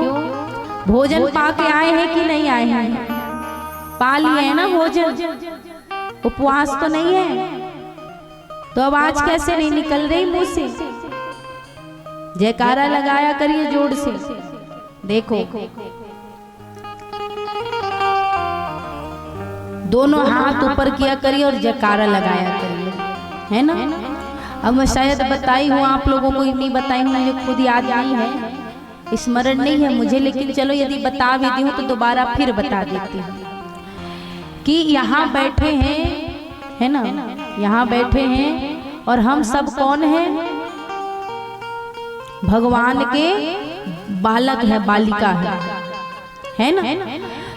भोजन पा के आए हैं कि नहीं आए हैं? पा लिए है ना भोजन, उपवास तो नहीं है, तो आवाज कैसे नहीं निकल रही मुंह से? जयकारा लगाया करिए जोर से। देखो दोनों हाथ ऊपर किया करिए और जयकारा लगाया करिए, है ना? अब मैं शायद बताई हूँ आप लोगों को, नहीं बताई हूँ, मुझे खुद याद नहीं है, स्मरण नहीं है मुझे, लेकिन चलो यदि बता भी दी हूँ तो दोबारा फिर बता देती हूँ कि यहाँ बैठे हैं, है ना, यहाँ बैठे हैं और हम सब कौन हैं? भगवान के बालक है, बालिका है ना।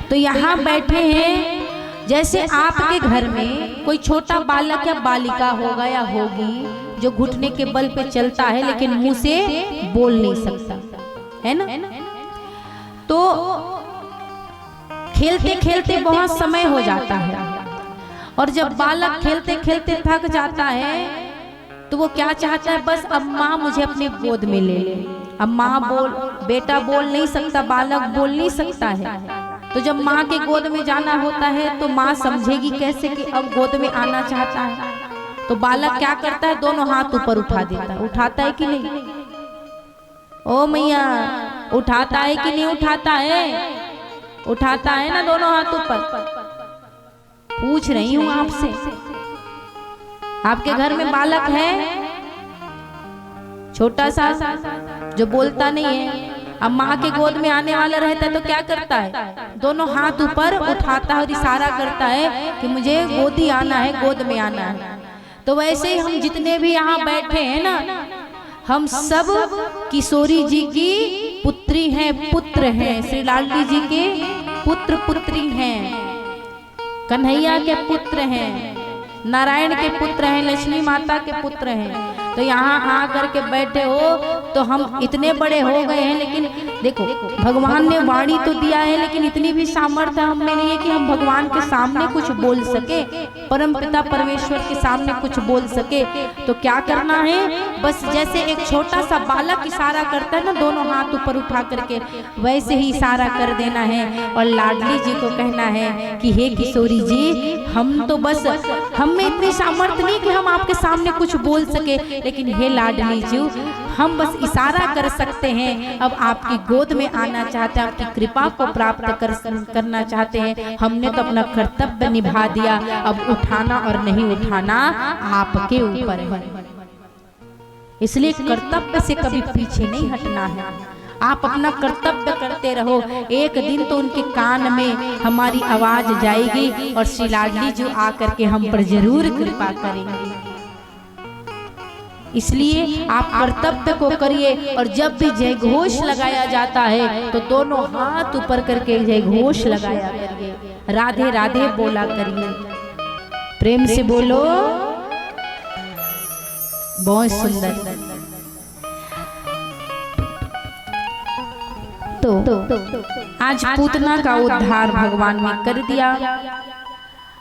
तो यहाँ बैठे हैं, जैसे आपके घर में कोई छोटा बालक या बालिका होगा या होगी जो घुटने के बल पे चलता है लेकिन मुंह से बोल नहीं सकता, है ना। तो खेलते खेलते बहुत समय हो जाता है और जब बालक खेलते खेलते थक जाता है तो वो क्या चाहता है, बस अब माँ मुझे अपने गोद में ले ले। अब माँ बेटा बोल नहीं सकता, बालक बोल नहीं सकता है, तो जब माँ के गोद में जाना होता है तो माँ समझेगी कैसे कि अब गोद में आना चाहता है। तो बालक क्या करता है, दोनों हाथ ऊपर उठा देता है। उठाता है कि नहीं? ओ मैया, उठाता है कि नहीं उठाता है? उठाता है ना दोनों हाथ ऊपर। पूछ रही हूं आपसे, आपके घर में बालक है छोटा सा जो बोलता नहीं है, अब माँ के गोद में आने वाला रहता है तो क्या करता है, दोनों हाथ ऊपर उठाता है और इशारा करता है कि मुझे गोदी आना है, गोद में आना है। तो वैसे ही हम जितने भी यहाँ बैठे हैं ना, हम सब किशोरी जी की पुत्री हैं, पुत्र हैं, श्री लाडली जी के पुत्र पुत्री हैं, कन्हैया के पुत्र हैं, नारायण के पुत्र हैं, लक्ष्मी माता के पुत्र हैं। तो यहाँ आकर के बैठे हो तो हम इतने बड़े हो गए हैं, लेकिन देखो भगवान ने वाणी तो दिया है लेकिन इतनी भी सामर्थ्य हम में नहीं है कि हम भगवान के सामने कुछ बोल सके, परम पिता परमेश्वर के सामने कुछ बोल सके। तो क्या करना है, बस जैसे एक छोटा सा बालक इशारा करता है ना दोनों हाथ ऊपर उठा करके, वैसे ही इशारा कर देना है और लाडली जी को कहना है कि हे किशोरी जी, हम तो बस हम में इतनी सामर्थ्य नहीं कि हम आपके सामने कुछ बोल सके, लेकिन हे लाडली जी, हम बस इशारा कर सकते हैं। अब आपकी गोद में आना चाहते हैं, आपकी कृपा को प्राप्त करना चाहते हैं। हमने तो अपना कर्तव्य निभा दिया, अब उठाना और नहीं उठाना आपके ऊपर है। इसलिए कर्तव्य से कभी पीछे नहीं हटना है। आप अपना कर्तव्य करते रहो, एक दिन तो उनके कान में हमारी आवाज जाएगी और श्री लाडली जी आकर के हम पर जरूर कृपा करेंगे। इसलिए आप कर्तव्य को करिए और जब भी जय घोष लगाया जाता है तो दोनों हाथ ऊपर करके जय घोष लगाया करिए, राधे राधे बोला करिए, प्रेम से बोलो। बहुत सुंदर। तो आज पूतना का उद्धार भगवान ने कर दिया।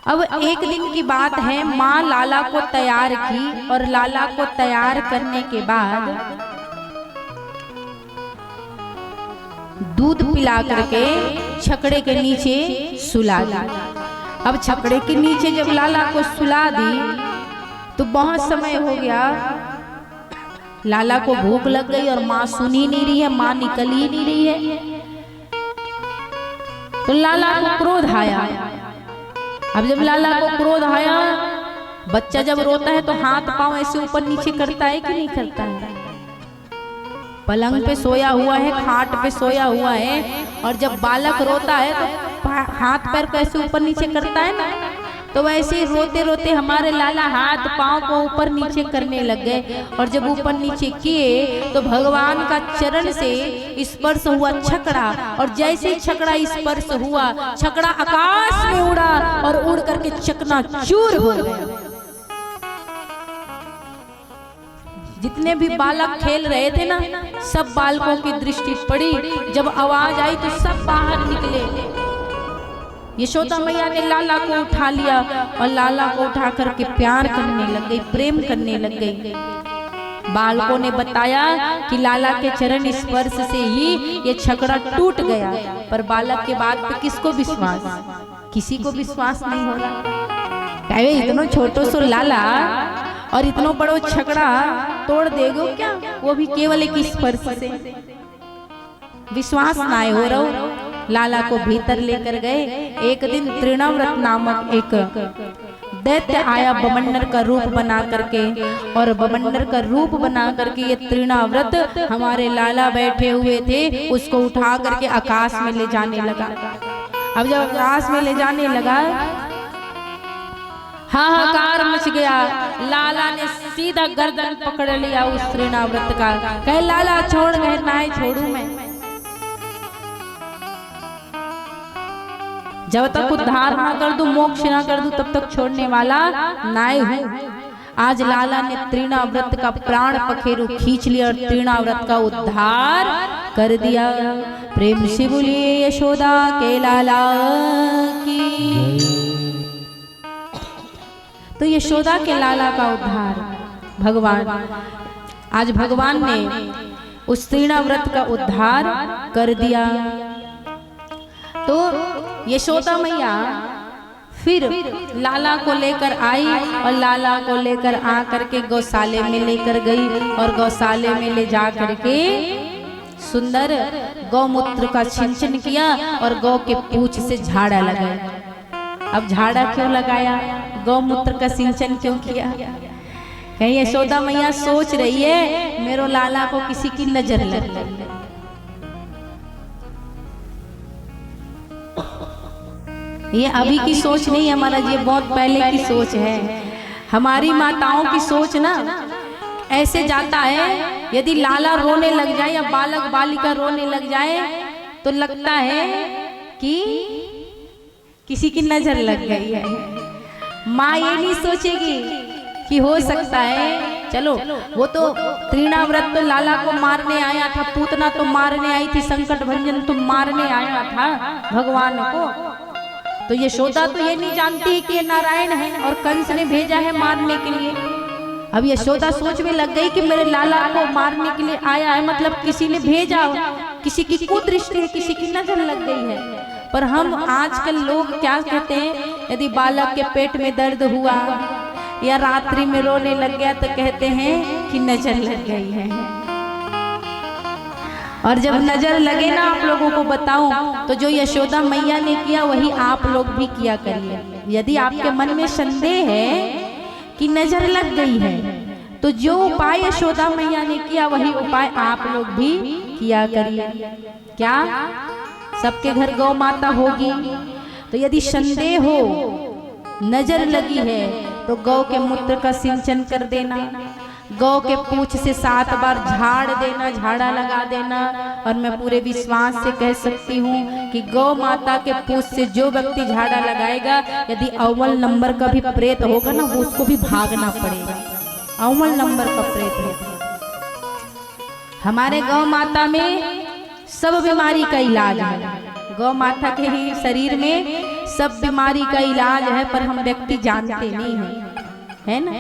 अब एक दिन की बात है, माँ लाला को तैयार की और लाला को तैयार करने के बाद दूध पिला करके छकड़े के नीचे सुला दी। अब छकड़े के नीचे जब लाला को सुला दी तो बहुत समय हो गया, लाला को भूख लग गई और माँ सुन ही नहीं रही है, माँ निकल ही नहीं रही है। तो लाला को क्रोध आया। अब जब लाला को क्रोध आया, बच्चा जब रोता है तो हाथ पांव ऐसे ऊपर नीचे करता है कि नहीं करता है? पलंग पे सोया हुआ है, खाट पे सोया हुआ है, और जब बालक रोता है तो हाथ पैर कैसे ऊपर नीचे करता है ना। तो वैसे रोते रोते हमारे लाला हाथ पांव को ऊपर नीचे करने लग गए, और जब ऊपर नीचे किए तो भगवान का चरण से स्पर्श हुआ छकड़ा, और जैसे ही छकड़ा स्पर्श हुआ, छकड़ा आकाश में उड़ा और उड़ करके चकनाचूर हो गया। जितने भी बालक खेल रहे थे ना, सब बालकों की दृष्टि पड़ी, जब आवाज आई तो सब बाहर निकले। यशोदा मैया ने लाला को उठा लिया और लाला को उठा करके प्यार करने लग गई, प्रेम करने लग गई। बालकों ने बताया कि लाला के चरण स्पर्श से ही ये छकड़ा टूट गया, पर बालक के बात पे किसको विश्वास? किसी को विश्वास नहीं हो रहा। कहे इतना छोटो सो लाला और इतना बड़ो छकड़ा तोड़ देगो क्या? वो भी केवल एक स्पर्श से। विश्वास ना हो रहा। लाला को भीतर लेकर गए। एक दिन तृणाव्रत नामक एक दैत्य आया बमंडर का रूप बना करके, और बमंडर का रूप बना करके ये तृणाव्रत हमारे लाला बैठे हुए थे, उसको उठा करके आकाश में ले जाने लगा। अब जब आकाश में ले जाने लगा हाहाकार मच गया। लाला ने सीधा गर्दन पकड़ लिया उस तृणाव्रत का, कहे लाला छोड़ गए, ना छोड़ू मैं, जब तक उद्धार ना कर दूं, मोक्ष ना कर दूं, तब तक छोड़ने वाला ना हूं। आज लाला ने तृणाव्रत का प्राण पखेरु खींच लिया और तृणाव्रत का उद्धार कर दिया। प्रेम से बोलिए यशोदा के लाला की। तो यशोदा के लाला का उद्धार भगवान, आज भगवान ने उस तृणाव्रत का उद्धार कर दिया। तो यशोदा मैया फिर लाला को लेकर आई और लाला को लेकर आ करके गौशाले में लेकर गई और गौशाले में ले जा करके सुंदर गौमूत्र का सिंचन किया और गौ के पूंछ से झाड़ा लगाया। अब झाड़ा क्यों लगाया, गौमूत्र का सिंचन क्यों किया? कहीं यशोदा मैया सोच रही है मेरो लाला को किसी की नजर लग गई। ये अभी की सोच नहीं है हमारा, ये बहुत पहले की सोच है। हमारी माताओं की सोच ना ऐसे जाता है, यदि लाला रोने लग जाए या बालक बालिका रोने लग जाए तो लगता है कि किसी की नजर लग गई है। माँ ये नहीं सोचेगी कि हो सकता है, चलो वो तो तृणाव्रत तो लाला को मारने आया था, पूतना तो मारने आई थी, संकट भंजन तो मारने आया था भगवान को। तो यशोदा तो ये नहीं जानती है कि ये नारायण है और कंस ने भेजा है मारने के लिए। अब यशोदा सोच में लग गई कि मेरे लाला को मारने के लिए आया है, मतलब किसी ने भेजा, किसी की कुदृष्टि है, किसी की नजर लग गई है। पर हम आजकल लोग क्या कहते हैं, यदि बालक के पेट में दर्द हुआ या रात्रि में रोने लग गया तो कहते हैं कि नजर लग गई है। और जब नजर लगे ना, आप लोगों को बताऊं तो जो यशोदा मैया ने किया वही आप लोग भी किया करिए। यदि आपके मन में संदेह है कि नजर लग गई है तो जो उपाय यशोदा मैया ने किया वही उपाय आप लोग भी किया करिए। क्या सबके घर गौ माता होगी? तो यदि संदेह हो, नजर लगी है, तो गौ के मूत्र का सिंचन कर देना, गौ के पूंछ से 7 बार झाड़ देना, झाड़ा लगा देना। और मैं पूरे विश्वास से कह सकती हूँ कि गौ माता के पूंछ से जो व्यक्ति झाड़ा लगाएगा, यदि अव्वल नंबर का भी प्रेत होगा ना, वो उसको भी भागना पड़ेगा। अव्वल नंबर का प्रेत होगा। हमारे गौ माता में सब बीमारी का इलाज है, गौ माता के ही शरीर में सब बीमारी का इलाज है, पर हम व्यक्ति जानते नहीं है ना।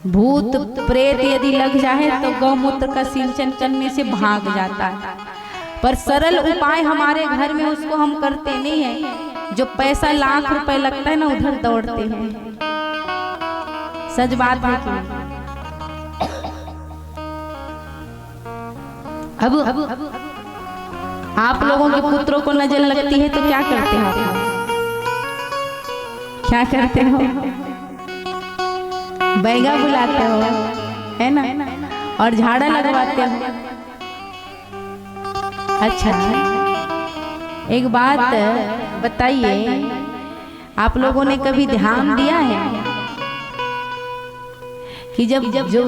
भूत प्रेत यदि लग जाए तो गौमूत्र का सिंचन करने से भाग जाता है, पर सरल उपाय हमारे घर में उसको हम करते नहीं है। जो पैसा लाख रुपए लगता है ना, उधर दौड़ते हैं। सच बात है कि अब आप लोगों के पुत्रों को नजर लगती है तो क्या करते हो? क्या करते हो? बैगा बुलाते हो, है ना, और झाड़ा लगवाते हो। अच्छा, एक बात बताइए, आप लोगों ने कभी ध्यान दिया है कि जब जो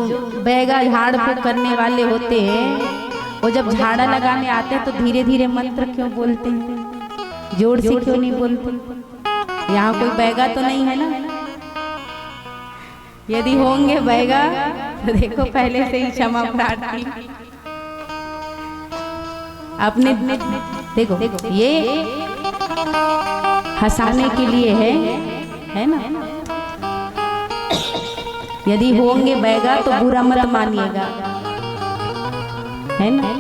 बैगा झाड़ फूक करने वाले होते हैं, वो जब झाड़ा लगाने आते हैं तो धीरे धीरे मंत्र क्यों बोलते हैं, जोर से क्यों नहीं बोलते? यहाँ कोई बैगा तो नहीं है ना? यदि होंगे बैगा तो देखो पहले से ही क्षमा प्रार्थी। अपने देखो ये हंसाने के लिए है ना। यदि होंगे बैगा तो बुरा मत मानिएगा, है ना।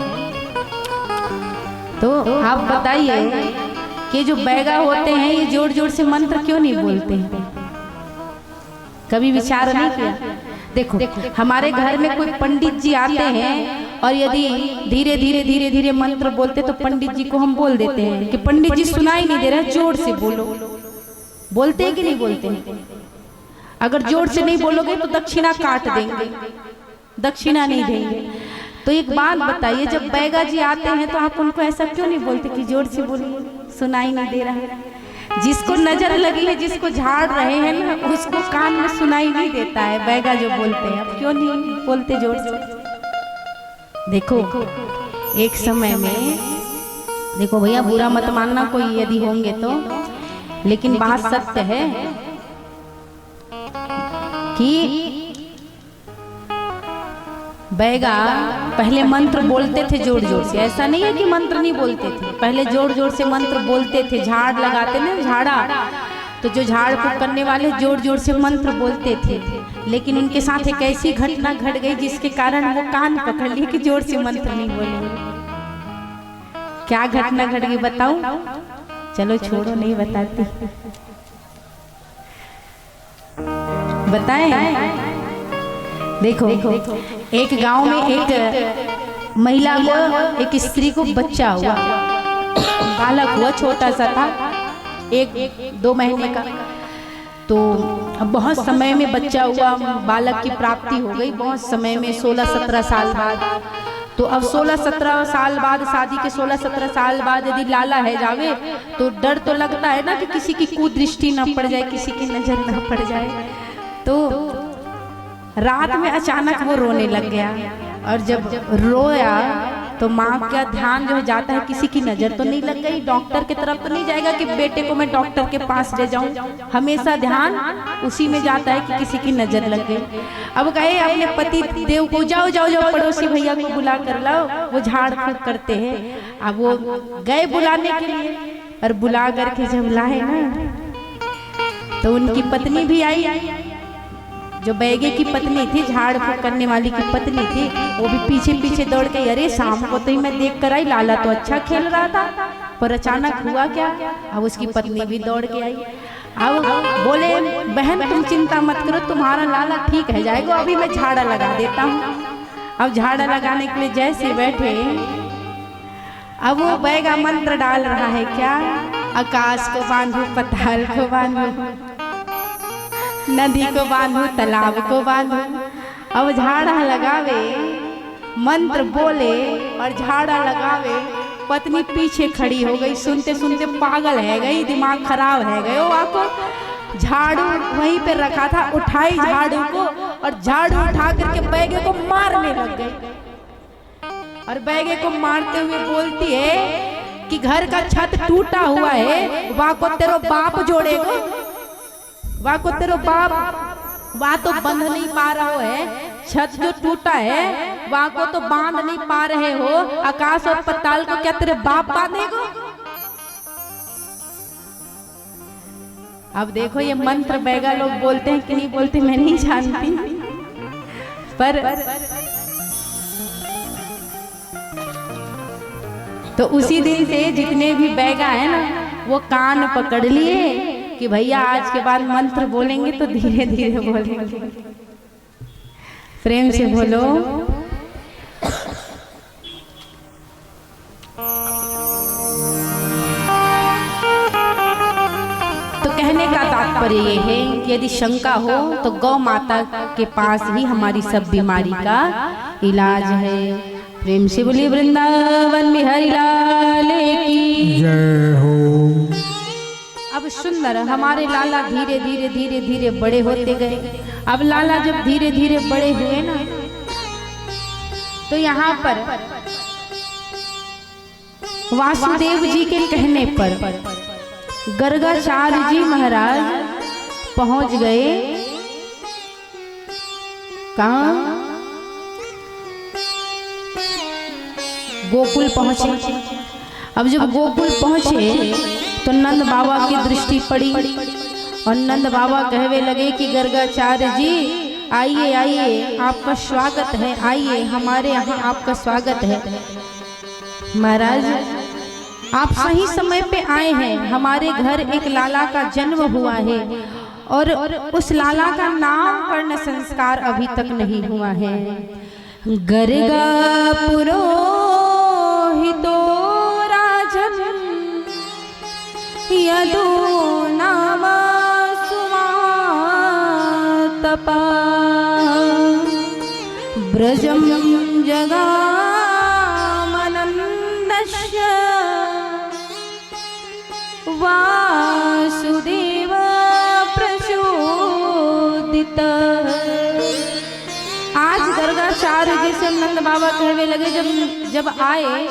तो आप बताइए कि जो बैगा होते हैं ये जोर जोर से मंत्र क्यों नहीं बोलते हैं? कभी विचार नहीं किया? देखो हमारे घर में कोई पंडित जी आते हैं और यदि धीरे धीरे धीरे धीरे मंत्र बोलते तो पंडित जी को हम बोल देते हैं कि पंडित जी सुनाई नहीं दे रहा, जोर से बोलो। बोलते हैं कि नहीं बोलते हैं? अगर जोर से नहीं बोलोगे तो दक्षिणा काट देंगे, दक्षिणा नहीं देंगे। तो एक बात बताइए, जब बैगा जी आते हैं तो आप उनको ऐसा क्यों नहीं बोलते कि जोर से बोलिए, सुनाई नहीं दे रहा है? जिसको नजर लगी है, जिसको झाड़ रहे हैं ना, उसको कान में सुनाई नहीं देता है बैगा जो बोलते हैं। अब क्यों नहीं बोलते जोर से? देखो एक समय में, देखो भैया बुरा मत मानना कोई यदि होंगे तो, लेकिन बात सत्य है कि बैगा पहले मंत्र बोलते थे जोर जोर से। ऐसा नहीं है कि मंत्र नहीं बोलते थे, पहले जोर जोर से मंत्र बोलते थे। झाड़ लगाते ना, झाड़ा, तो जो झाड़ फूक करने वाले जोर जोर से मंत्र बोलते थे। लेकिन उनके साथ एक ऐसी घटना घट गई जिसके कारण वो कान पकड़ लिए कि जोर से मंत्र नहीं बोलेंगे। क्या घटना घट गई बताऊं? चलो छोड़ो, नहीं बताती, बताएं। देखो एक गांव में एक महिला को, एक स्त्री को बच्चा हुआ, बालक हुआ, छोटा सा था, 1-2 महीने का। तो अब बहुत समय में बच्चा हुआ, बालक की प्राप्ति हो गई बहुत समय में, 16-17 साल बाद। तो अब 16-17 साल बाद, शादी के 16-17 साल बाद यदि लाला है जावे तो डर तो लगता है ना कि किसी की कुदृष्टि न पड़ जाए, किसी की नजर न पड़ जाए। तो रात में अचानक वो रोने लग गया, और जब रोया तो माँ का ध्यान जो है जाता है किसी की नजर तो नहीं लग गई, डॉक्टर की तरफ तो नहीं जाएगा कि बेटे को मैं डॉक्टर के पास ले जाऊं, हमेशा ध्यान उसी में जाता है कि किसी की नजर लग गई। अब गए अपने पति देव को, जाओ जाओ जाओ पड़ोसी भैया को बुला कर लाओ, वो झाड़ फूक करते हैं। अब वो गए बुलाने के लिए, और बुला करके जब लाए ना तो उनकी पत्नी भी आई, जो बैगे की पत्नी थी, झाड़ फूक करने वाली की पत्नी थी, वो भी पीछे पीछे दौड़ के, अरे शाम को तो ही मैं देख कर आई, लाला तो अच्छा खेल रहा था, पर अचानक हुआ क्या? अब उसकी पत्नी भी दौड़ के आई। अब बोले बहन तुम चिंता मत करो, तुम्हारा लाला ठीक है जाएगा, अभी मैं झाड़ा लगा देता हूँ। अब झाड़ा लगाने के लिए जैसे बैठे, अब वो बैगा मंत्र डाल रहा है, क्या? आकाश को बांधू, पताल को बांधू, नदी को बांधू, तालाब को बांधू। अब झाड़ा लगावे, मंत्र बोले और झाड़ा लगावे, पत्नी पीछे खड़ी हो गई, सुनते सुनते पागल है गई, दिमाग खराब है गए। वो आपको झाड़ू वहीं पे रखा था, उठाई झाड़ू को और झाड़ू उठा करके बैगे को मारने लग गई। और बैगे को मारते हुए बोलती है कि घर का छत टूटा हुआ है, वहां को तेरो बाप जोड़ेगा, वहां को तेरो बाप, वहां तो बंध नहीं पा रहा है, छत जो टूटा है वहां को तो बांध नहीं पा रहे हो, आकाश और पताल को क्या तेरे बाप बांधेगा? अब देखो ये मंत्र बैगा लोग बोलते हैं कि नहीं बोलते मैं नहीं जानती, पर तो उसी दिन से जितने भी बैगा है ना वो कान पकड़ लिए कि भैया आज के बाद मंत्र बोलेंगे तो धीरे धीरे बोलेंगे। प्रेम से बोलो। तो कहने का तात्पर्य ये है कि यदि शंका हो तो गौ माता के पास ही हमारी सब बीमारी का इलाज है। प्रेम से बोलिए वृंदावन बिहारी लाल की
जय हो।
अब सुंदर हमारे लाला धीरे धीरे धीरे धीरे बड़े होते गए। अब लाला जब धीरे धीरे बड़े हुए ना, तो यहाँ पर वासुदेव जी के कहने पर गर्गाचार्य जी महाराज पहुंच गए कहाँ? गोकुल पहुंचे। अब जब गोकुल पहुंचे तो नंद बाबा की दृष्टि पड़ी और नंद बाबा कहवे लगे कि गर्गाचार्य जी आइए आइए, आपका स्वागत है, आइए हमारे यहाँ आपका स्वागत है। महाराज आप सही समय पे आए हैं, हमारे घर एक लाला का जन्म हुआ है और उस लाला का नाम कर्ण संस्कार अभी तक नहीं हुआ है। गर्गा पुरोहितो राजन यदो नाम सुमातपा ब्रजम जगामनन्दस्य वासुदेवस्य जी से नंद बाबा कहवे लगे, जब आए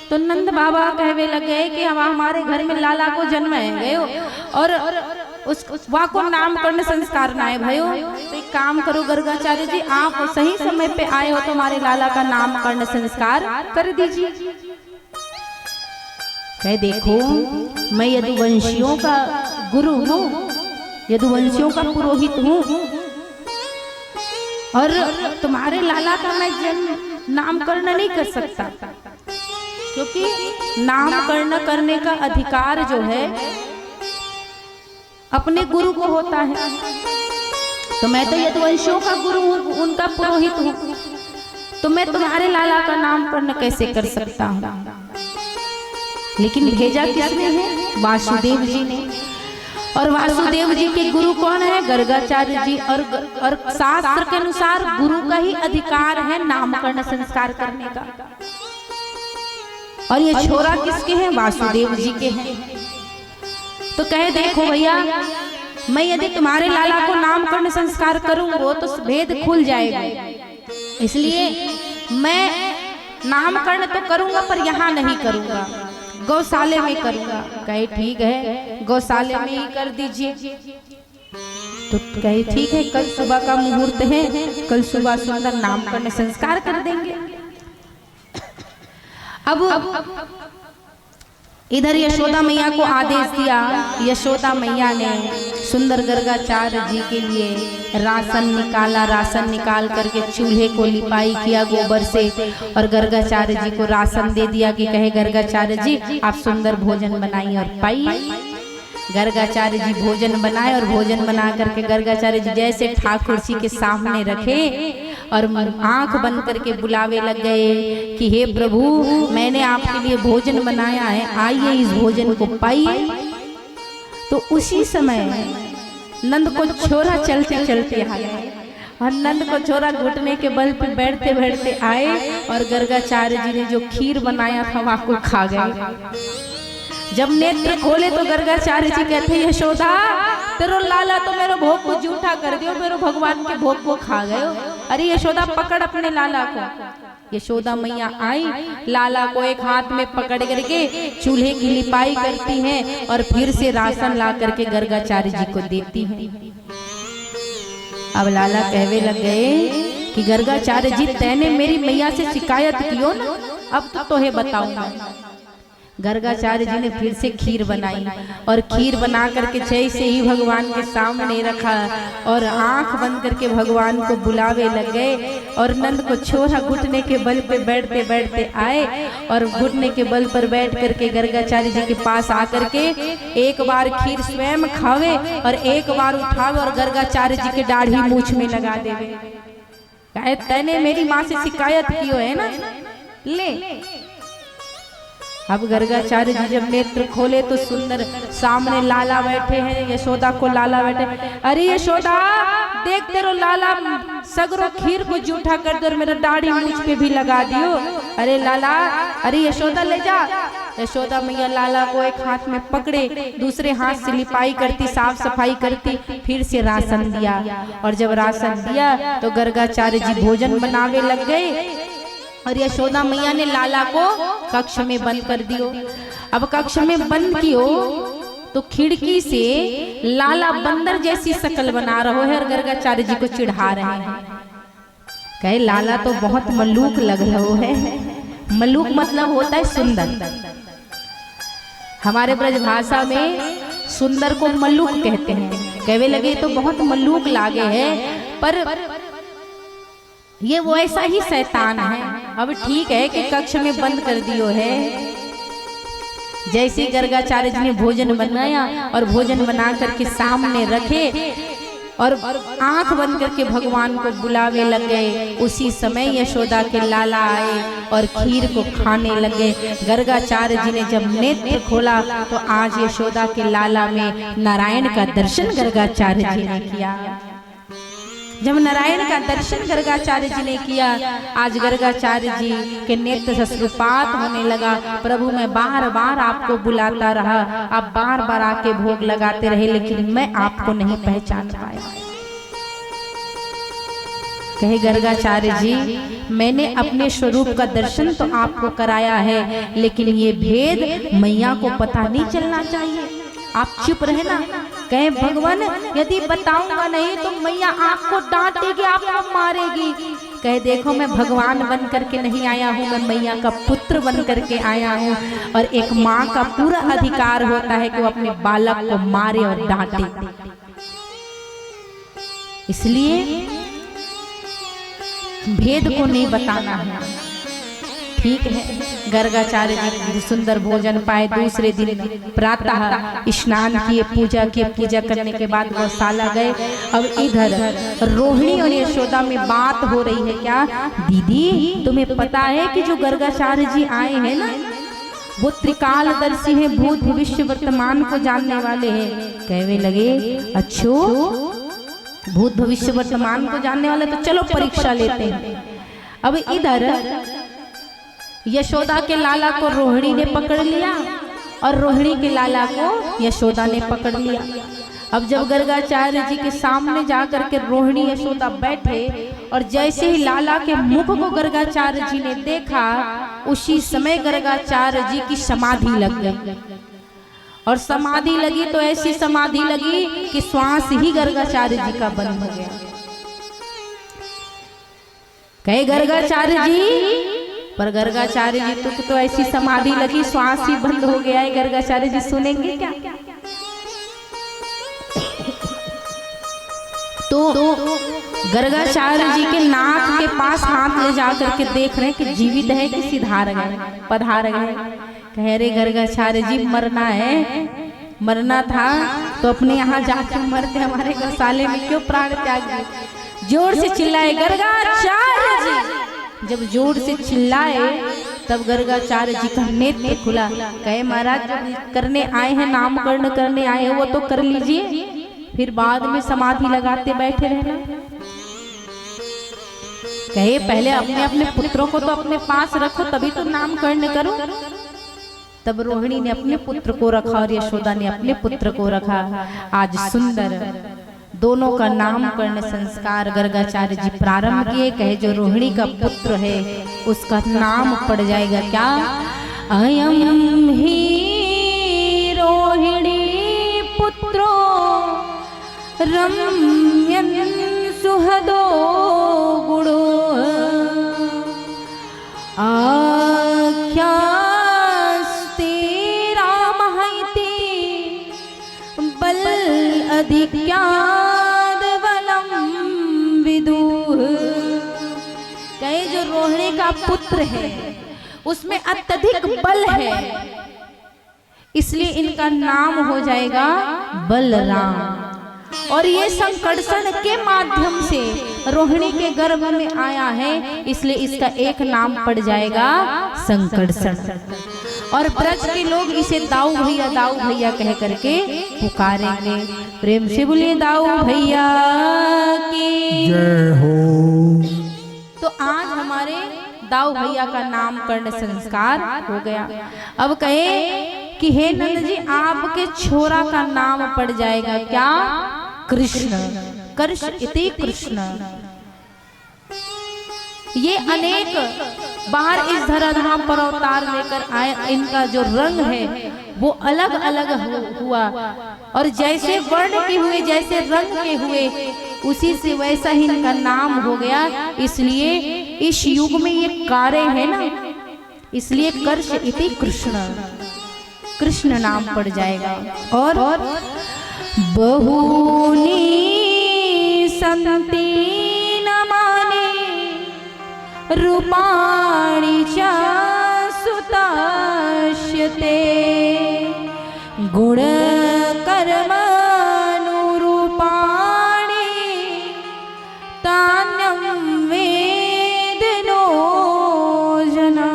तो नंद बाबा कहवे लगे कि हम हमारे घर में लाला को जन्म है और उस वहाँ को नामकरण संस्कार ना है भयो, तो एक काम करो गर्गाचार्य जी, आप सही समय पे आए हो तो हमारे लाला का नामकरण संस्कार कर दीजिए। कहे देखो मैं यदुवंशियों का गुरु हूँ, यदुवंशियों का पुरोहित हूँ, और तुम्हारे लाला का मैं जन्म नामकरण नहीं कर सकता, क्योंकि नामकरण करने का अधिकार जो है अपने गुरु को होता है। तो मैं तो यदुवंशियों का गुरु हूँ, उनका पुरोहित हूँ, तो मैं तुम्हारे लाला का नामकरण कैसे कर सकता हूँ। लेकिन भेजा किसने है? वासुदेव जी ने। और वासुदेव जी के गुरु कौन है? गर्गाचार्य जी। और शास्त्र के अनुसार गुरु का ही अधिकार है नामकरण संस्कार करने का। और ये छोरा किसके हैं? वासुदेव जी के हैं। तो कहे देखो भैया, मैं यदि तुम्हारे लाला को नामकरण संस्कार करूंगा तो भेद खुल जाएगा, इसलिए मैं नामकरण तो करूंगा पर यहाँ नहीं करूंगा, गौशाले में करूंगा। कहे ठीक है, गौशाले में ही कर दीजिए। तो कहे ठीक है, कल सुबह का मुहूर्त है, कल सुबह सुंदर नामकरण संस्कार कर देंगे। अब इधर यशोदा मैया को आदेश दिया। यशोदा मैया ने सुंदर गर्गाचार्य जी के लिए राशन निकाला, राशन निकाल करके चूल्हे को लिपाई किया गोबर से, और गर्गाचार्य जी को राशन दे दिया कि कहे गर्गाचार्य जी आप सुंदर भोजन बनाइए और पाइए। गर्गाचार्य जी भोजन बनाए, और भोजन बना करके गर्गाचार्य जी जैसे ठाकुर जी के सामने रखे और आंख बंद करके बुलावे लग गए कि हे प्रभु, मैंने आपके लिए भोजन बनाया है, आइए इस भोजन को पाइए। तो उसी समय नंद को छोरा चलते चलते आया, और नंद को छोरा घुटने के बल पे बैठते बैठते आए, और गर्गाचार्य जी ने जो खीर बनाया था वहाँ को खा गए। जब नेत्र खोले तो गर्गाचार्य जी कहते हैं यशोदा, तेरो लाला तो मेरे भोग को जूठा कर दियो, मेरे भगवान के भोग को खा गए। अरे यशोदा पकड़ अपने लाला को। यशोदा मैया आई, लाला को एक हाथ में पकड़ करके चूल्हे की लिपाई करती हैं, और फिर से राशन ला करके गर्गाचार्य जी को देती हैं। अब लाला कहवे लग गए कि गर्गाचार्य जी तैने मेरी मैया से शिकायत कियो ना, अब तो तोहे बताऊंगा। गर्गाचार्य जी ने फिर से खीर बनाई, और खीर बना करके जैसे ही भगवान के सामने रखा, और आंख बंद करके भगवान को बुलावे लग गए। और नंद को छोरा घुटने के बल पे बैठते बैठते आए, और घुटने के बल पर बैठ करके गर्गाचार्य जी के पास आकर के एक बार खीर स्वयं खावे, और एक बार उठावे और गर्गाचार्य जी के दाढ़ी मूछ में लगा देवे। कहे तैने मेरी माँ से शिकायत की है ना, ले। अब गर्गाचार्य जी जब नेत्र खोले तो सुंदर सामने लाला बैठे हैं, यशोदा को लाला बैठे। अरे यशोदा देख, तेरो लाला सगरो खीर को जूठा कर दे और मेरा दाढ़ी मूछ पे भी लगा दियो। अरे लाला, अरे यशोदा ले जा। यशोदा मैया लाला को एक हाथ में पकड़े, दूसरे हाथ से लिपाई करती, साफ सफाई करती, फिर से राशन दिया। और जब राशन दिया तो गर्गाचार्य जी भोजन बनावे लग गए, और यशोदा मैया ने लाला को कक्ष में बंद कर दियो। अब कक्ष में बंद कियो तो खिड़की से लाला बंदर जैसी शक्ल बना रहा है और गर्गाचार्य जी को चिढ़ा रहे हैं। कहे लाला तो बहुत मलूक लग रहा है। मलूक मतलब होता है सुंदर। हमारे ब्रज भाषा में सुंदर को मलूक कहते हैं। कहवे लगे तो बहुत मलूक लागे है, पर ये वो ऐसा ही शैतान है। अब ठीक है कि कक्ष में बंद कर दियो है। जैसे गर्गाचार्य जी ने भोजन बनाया और भोजन बना करके सामने रखे और आंख बंद करके भगवान को बुलावे लग गए, उसी समय यशोदा के लाला आए और खीर को खाने लगे। गर्गाचार्य जी ने जब नेत्र खोला तो आज यशोदा के लाला में नारायण का दर्शन गर्गाचार्य जी ने किया। जब नारायण का दर्शन गर्गाचार्य जी ने किया, आज गर्गाचार्य जी के नेत्र सस्रुपात होने लगा। प्रभु मैं बार बार आपको बुलाता रहा, आप बार बार आके भोग लगाते रहे, लेकिन मैं आपको नहीं पहचान पाया। कहे गर्गाचार्य जी, मैंने अपने स्वरूप का दर्शन तो आपको कराया है, लेकिन ये भेद मैया को पता नहीं चलना चाहिए, आप चुप रहना। कहे भगवान, यदि बताऊंगा नहीं तो मैया आपको डांटेगी, आपको मारेगी। कहे देखो, मैं भगवान बन करके नहीं आया हूँ, मैं मैया का पुत्र बन करके आया हूँ। और एक माँ का पूरा अधिकार होता है कि वो अपने बालक को मारे और डांटे, इसलिए भेद को नहीं बताना है। ठीक है, गर्गाचार्य जी सुंदर भोजन पाए। दूसरे दिन प्रातः स्नान किए, पूजा किए, पूजा करने के बाद गौशाला गए। अब इधर रोहिणी और यशोदा में बात हो रही है, क्या दीदी तुम्हें पता है कि जो गर्गाचार्य जी आए हैं ना, वो त्रिकालदर्शी हैं, भूत भविष्य वर्तमान को जानने वाले हैं। कहने लगे अच्छो, भूत भविष्य वर्तमान को जानने वाले, तो चलो परीक्षा लेते हैं। अब इधर यशोदा के लाला को रोहिणी ने पकड़ लिया और रोहिणी के लाला को यशोदा ने पकड़ लिया। अब जब गर्गाचार्य जी के सामने जाकर के रोहिणी यशोदा बैठे और जैसे ही लाला के मुख को गर्गाचार्य जी ने देखा, उसी समय गर्गाचार्य जी की समाधि लग गई। और समाधि लगी तो ऐसी समाधि लगी कि श्वास ही गर्गाचार्य जी का बंद हो गया। कहे गर्गाचार्य जी, पर गर्गाचार्य जी तो ऐसी समाधि लगी, श्वास ही बंद हो गया है। गर्गाचार्य जी सुनेंगे क्या? तो गर्गाचार्य जी के नाक के पास हाथ ले जाकर के देख रहे हैं कि जीवित है कि सिधार गए, पधार गए। कह रहे गर्गाचार्य जी, मरना है, मरना था तो अपने यहाँ जाकर मरते, हमारे गौशाले में क्यों प्राण त्याग दिए? जोर से चिल्लाए गर्गाचार्य जी। जब जोर से चिल्लाए तब गर्गाचार्य जी का नेत्र खुला। कहे महाराज, करने आए हैं, नामकरण करने आए हैं, वो तो कर लीजिए, फिर बाद में समाधि लगाते बैठे रहना। कहे पहले अपने अपने पुत्रों को तो अपने पास रखो, तभी तो नामकरण करो। तब रोहिणी ने अपने पुत्र को रखा और यशोदा ने अपने पुत्र को रखा। आज सुंदर दोनों का नामकरण संस्कार गर्गाचार्य जी प्रारंभ किए। कहे जो रोहिणी का पुत्र है उसका नाम पड़ जाएगा क्या? अयम ही रोहिणी पुत्रो रम्यन सुहदो गुणो आख्या अधिक्याद बलम विदुः। कहे जो रोहिणी का पुत्र है उसमें अत्यधिक बल है, इसलिए इनका नाम हो जाएगा बलराम। और ये संकर्षण के माध्यम से रोहिणी के गर्भ में आया है, इसलिए इसका एक नाम पड़ जाएगा संकर्षण। और ब्रज के लोग इसे दाऊ भैया कह करके पुकारेंगे। प्रेम से बोलिए दाऊ भैया की
जय हो।
तो आज हमारे दाऊ भैया का नामकरण संस्कार हो गया। अब कहे कि हे नंद जी, आपके छोरा का नाम पड़ जाएगा क्या? कृष्ण। कर्ष इति कृष्ण। ये अनेक बाहर इस धराधाम पर अवतार लेकर आए, इनका जो रंग है वो अलग अलग हुआ, और जैसे वर्ण के हुए, जैसे रंग के हुए, उसी से वैसा ही इनका नाम हो गया। इसलिए इस युग में ये कार्य है ना, इसलिए कर्ष इति कृष्ण, कृष्ण नाम पड़ जाएगा। और बहुनी संति नमानि रूपाणि च सुतास्यते गुण कर्म अनुरूपाणि तान्यं वेदनो जना।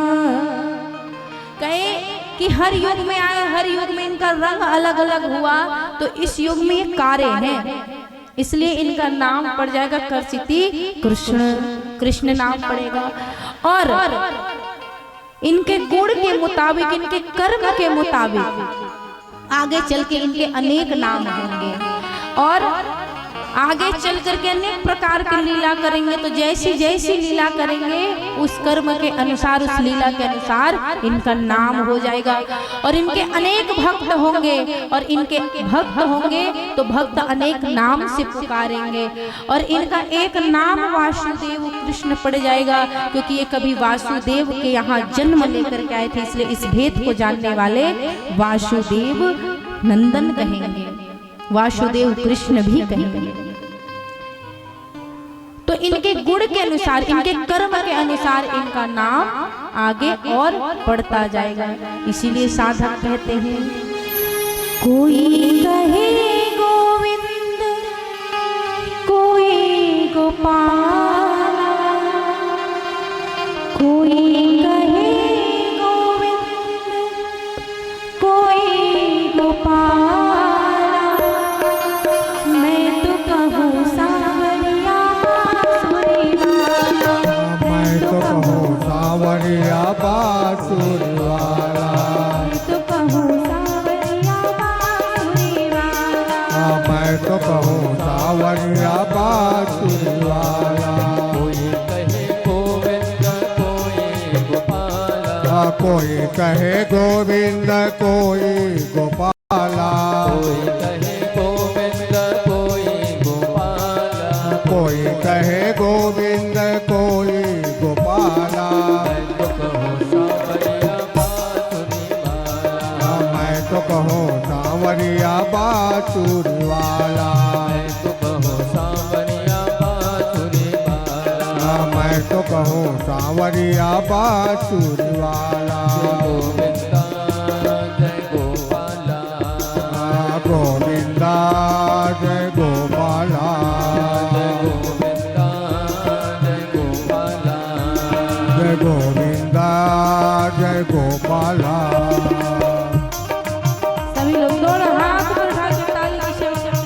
कहे कि हर युग में आए, हर युग में इनका रंग अलग अलग हुआ, तो इस युग में ये कार्य है, इसलिए इनका नाम पड़ जाएगा कर्षिति कृष्ण, कृष्ण नाम पड़ेगा। और इनके गुण के मुताबिक, इनके कर्म के मुताबिक आगे चल के इनके अनेक नाम होंगे। और आगे चल करके अनेक प्रकार की लीला करेंगे। तो जैसी जैसी लीला करेंगे उस कर्म के अनुसार, उस लीला के अनुसार इनका नाम हो जाएगा। और इनके अनेक भक्त होंगे, और इनके भक्त होंगे तो भक्त अनेक नाम से पुकारेंगे। और इनका एक नाम वासुदेव कृष्ण पड़ जाएगा, क्योंकि ये कभी वासुदेव के यहाँ जन्म लेकर के आए थे, इसलिए इस भेद को जानने वाले वासुदेव नंदन कहेंगे, वासुदेव कृष्ण भी कहेंगे। तो इनके गुण के अनुसार, इनके कर्म के अनुसार इनका नाम आगे और बढ़ता जाएगा। इसीलिए साधक कहते हैं, कोई कहे गोविंद, कोई गोपाल, कोई कहे गोविंद, कोई गोपाल, मैं तो कहूँ सावरिया बांसुरी वाला,
मैं तो कहूँ सावरिया बांसुरी वाला,
मैं तो कहूँ सावरिया बांसुरी वाला,
मैं तो कहूँ सावरिया बांसुरी वाला। कोई कहे गोविंद, कोई गोपाला, कोई कहे गोविंद, कोई गोपाला, मैं तो कहूँ सावरिया बांसुरी वाला, मैं तो कहूँ सावरिया बांसुरी वाला। गोविंदा जय गोपाला, जय गोविंदा जय गोपाला।
सभी लोग दोनों हाथ पर उठा के ताली की सेवा करें।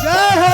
जय हो।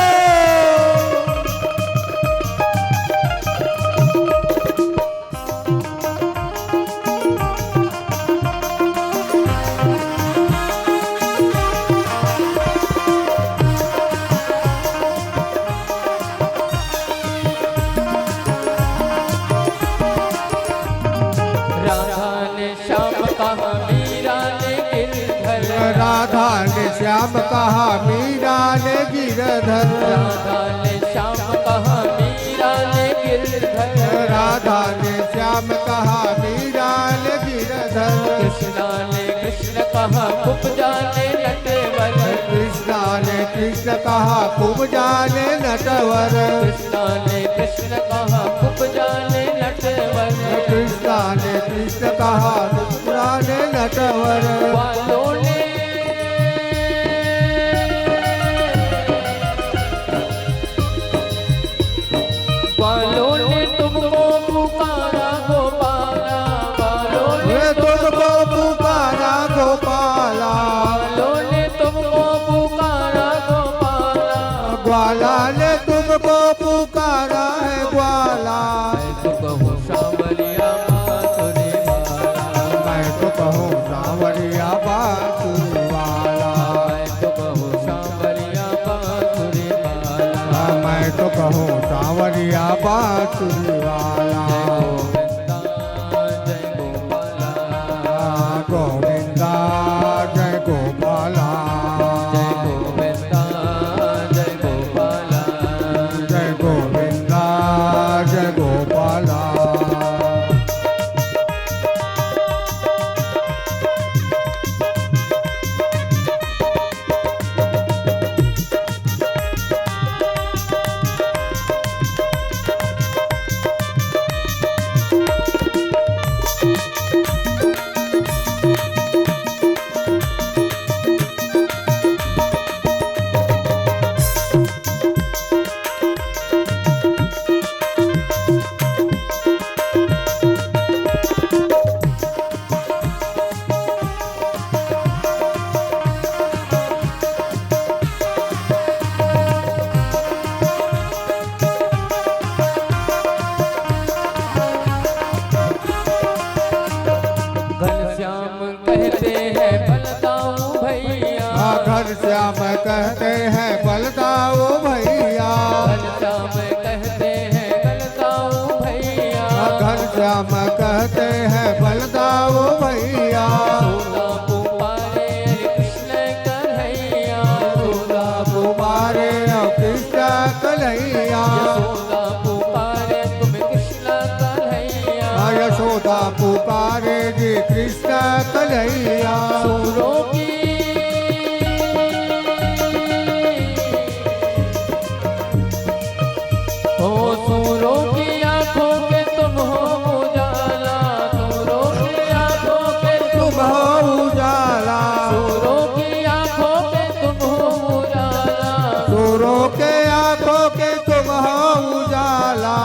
राधा ने श्याम कहा मीरा ने गिरधर,
राधा ने श्याम कहा मीरा ने गिरधर,
राधा ने श्याम कहा मीरा ने गिरधर,
राधा ने श्याम कहा मीरा ने गिरधर,
कृष्णा ने कृष्ण कहा कुब्जा ने नटवर,
कृष्णा ने कृष्ण कहा कुब्जा ने नटवर,
कृष्णा ने कृष्ण कहा कुब्जा ने नटवर,
कृष्णा ने कृष्ण कहा कुब्जा ने नटवर,
वालों ने तुमको पुकारा गोपाला, वालों ने
तुमको पुकारा गोपाला,
वालों ने तुमको पुकारा गोपाला,
ग्वाला ने तुमको पुकारा है ग्वाला।
मैं तो कहूँ सावरिया बांसुरी वाला,
मैं तो कहूँ सावरिया बांसुरी वाला,
मैं तो कहूँ सावरिया बांसुरी वाला,
मैं तो कहूँ सावरिया बांसुरी वाला।
गोविंदा जय गोपाला,
गोविंदा जय गोपाला,
जय गोविंदा जय गोपाला,
जय गोविंदा जय गोपाला। कन्हैया
यशोदा पुकारे तुम कृष्ण कन्हैया
यशोदा पुकारे जी कृष्ण कन्हैया
सूरों की ओ सूरों की आंखों पे तुम हो उजाला सूरों की आंखों पे
तुम हो उजाला
सूरों की आंखों पे तुम हो उजाला
सूरों के आंखों के तुम हो उजाला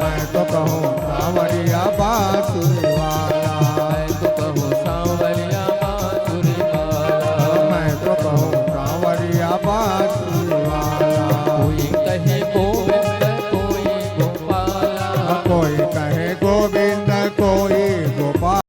मैं तो कहूँ सांवरिया बांसुरी वाला
मैं तो कहूँ सांवरिया बांसुरी
मैं तो कहूँ सांवरिया बांसुरी वाला
मैं तो कहूँ सांवरिया बांसुरी वाला
कोई कहे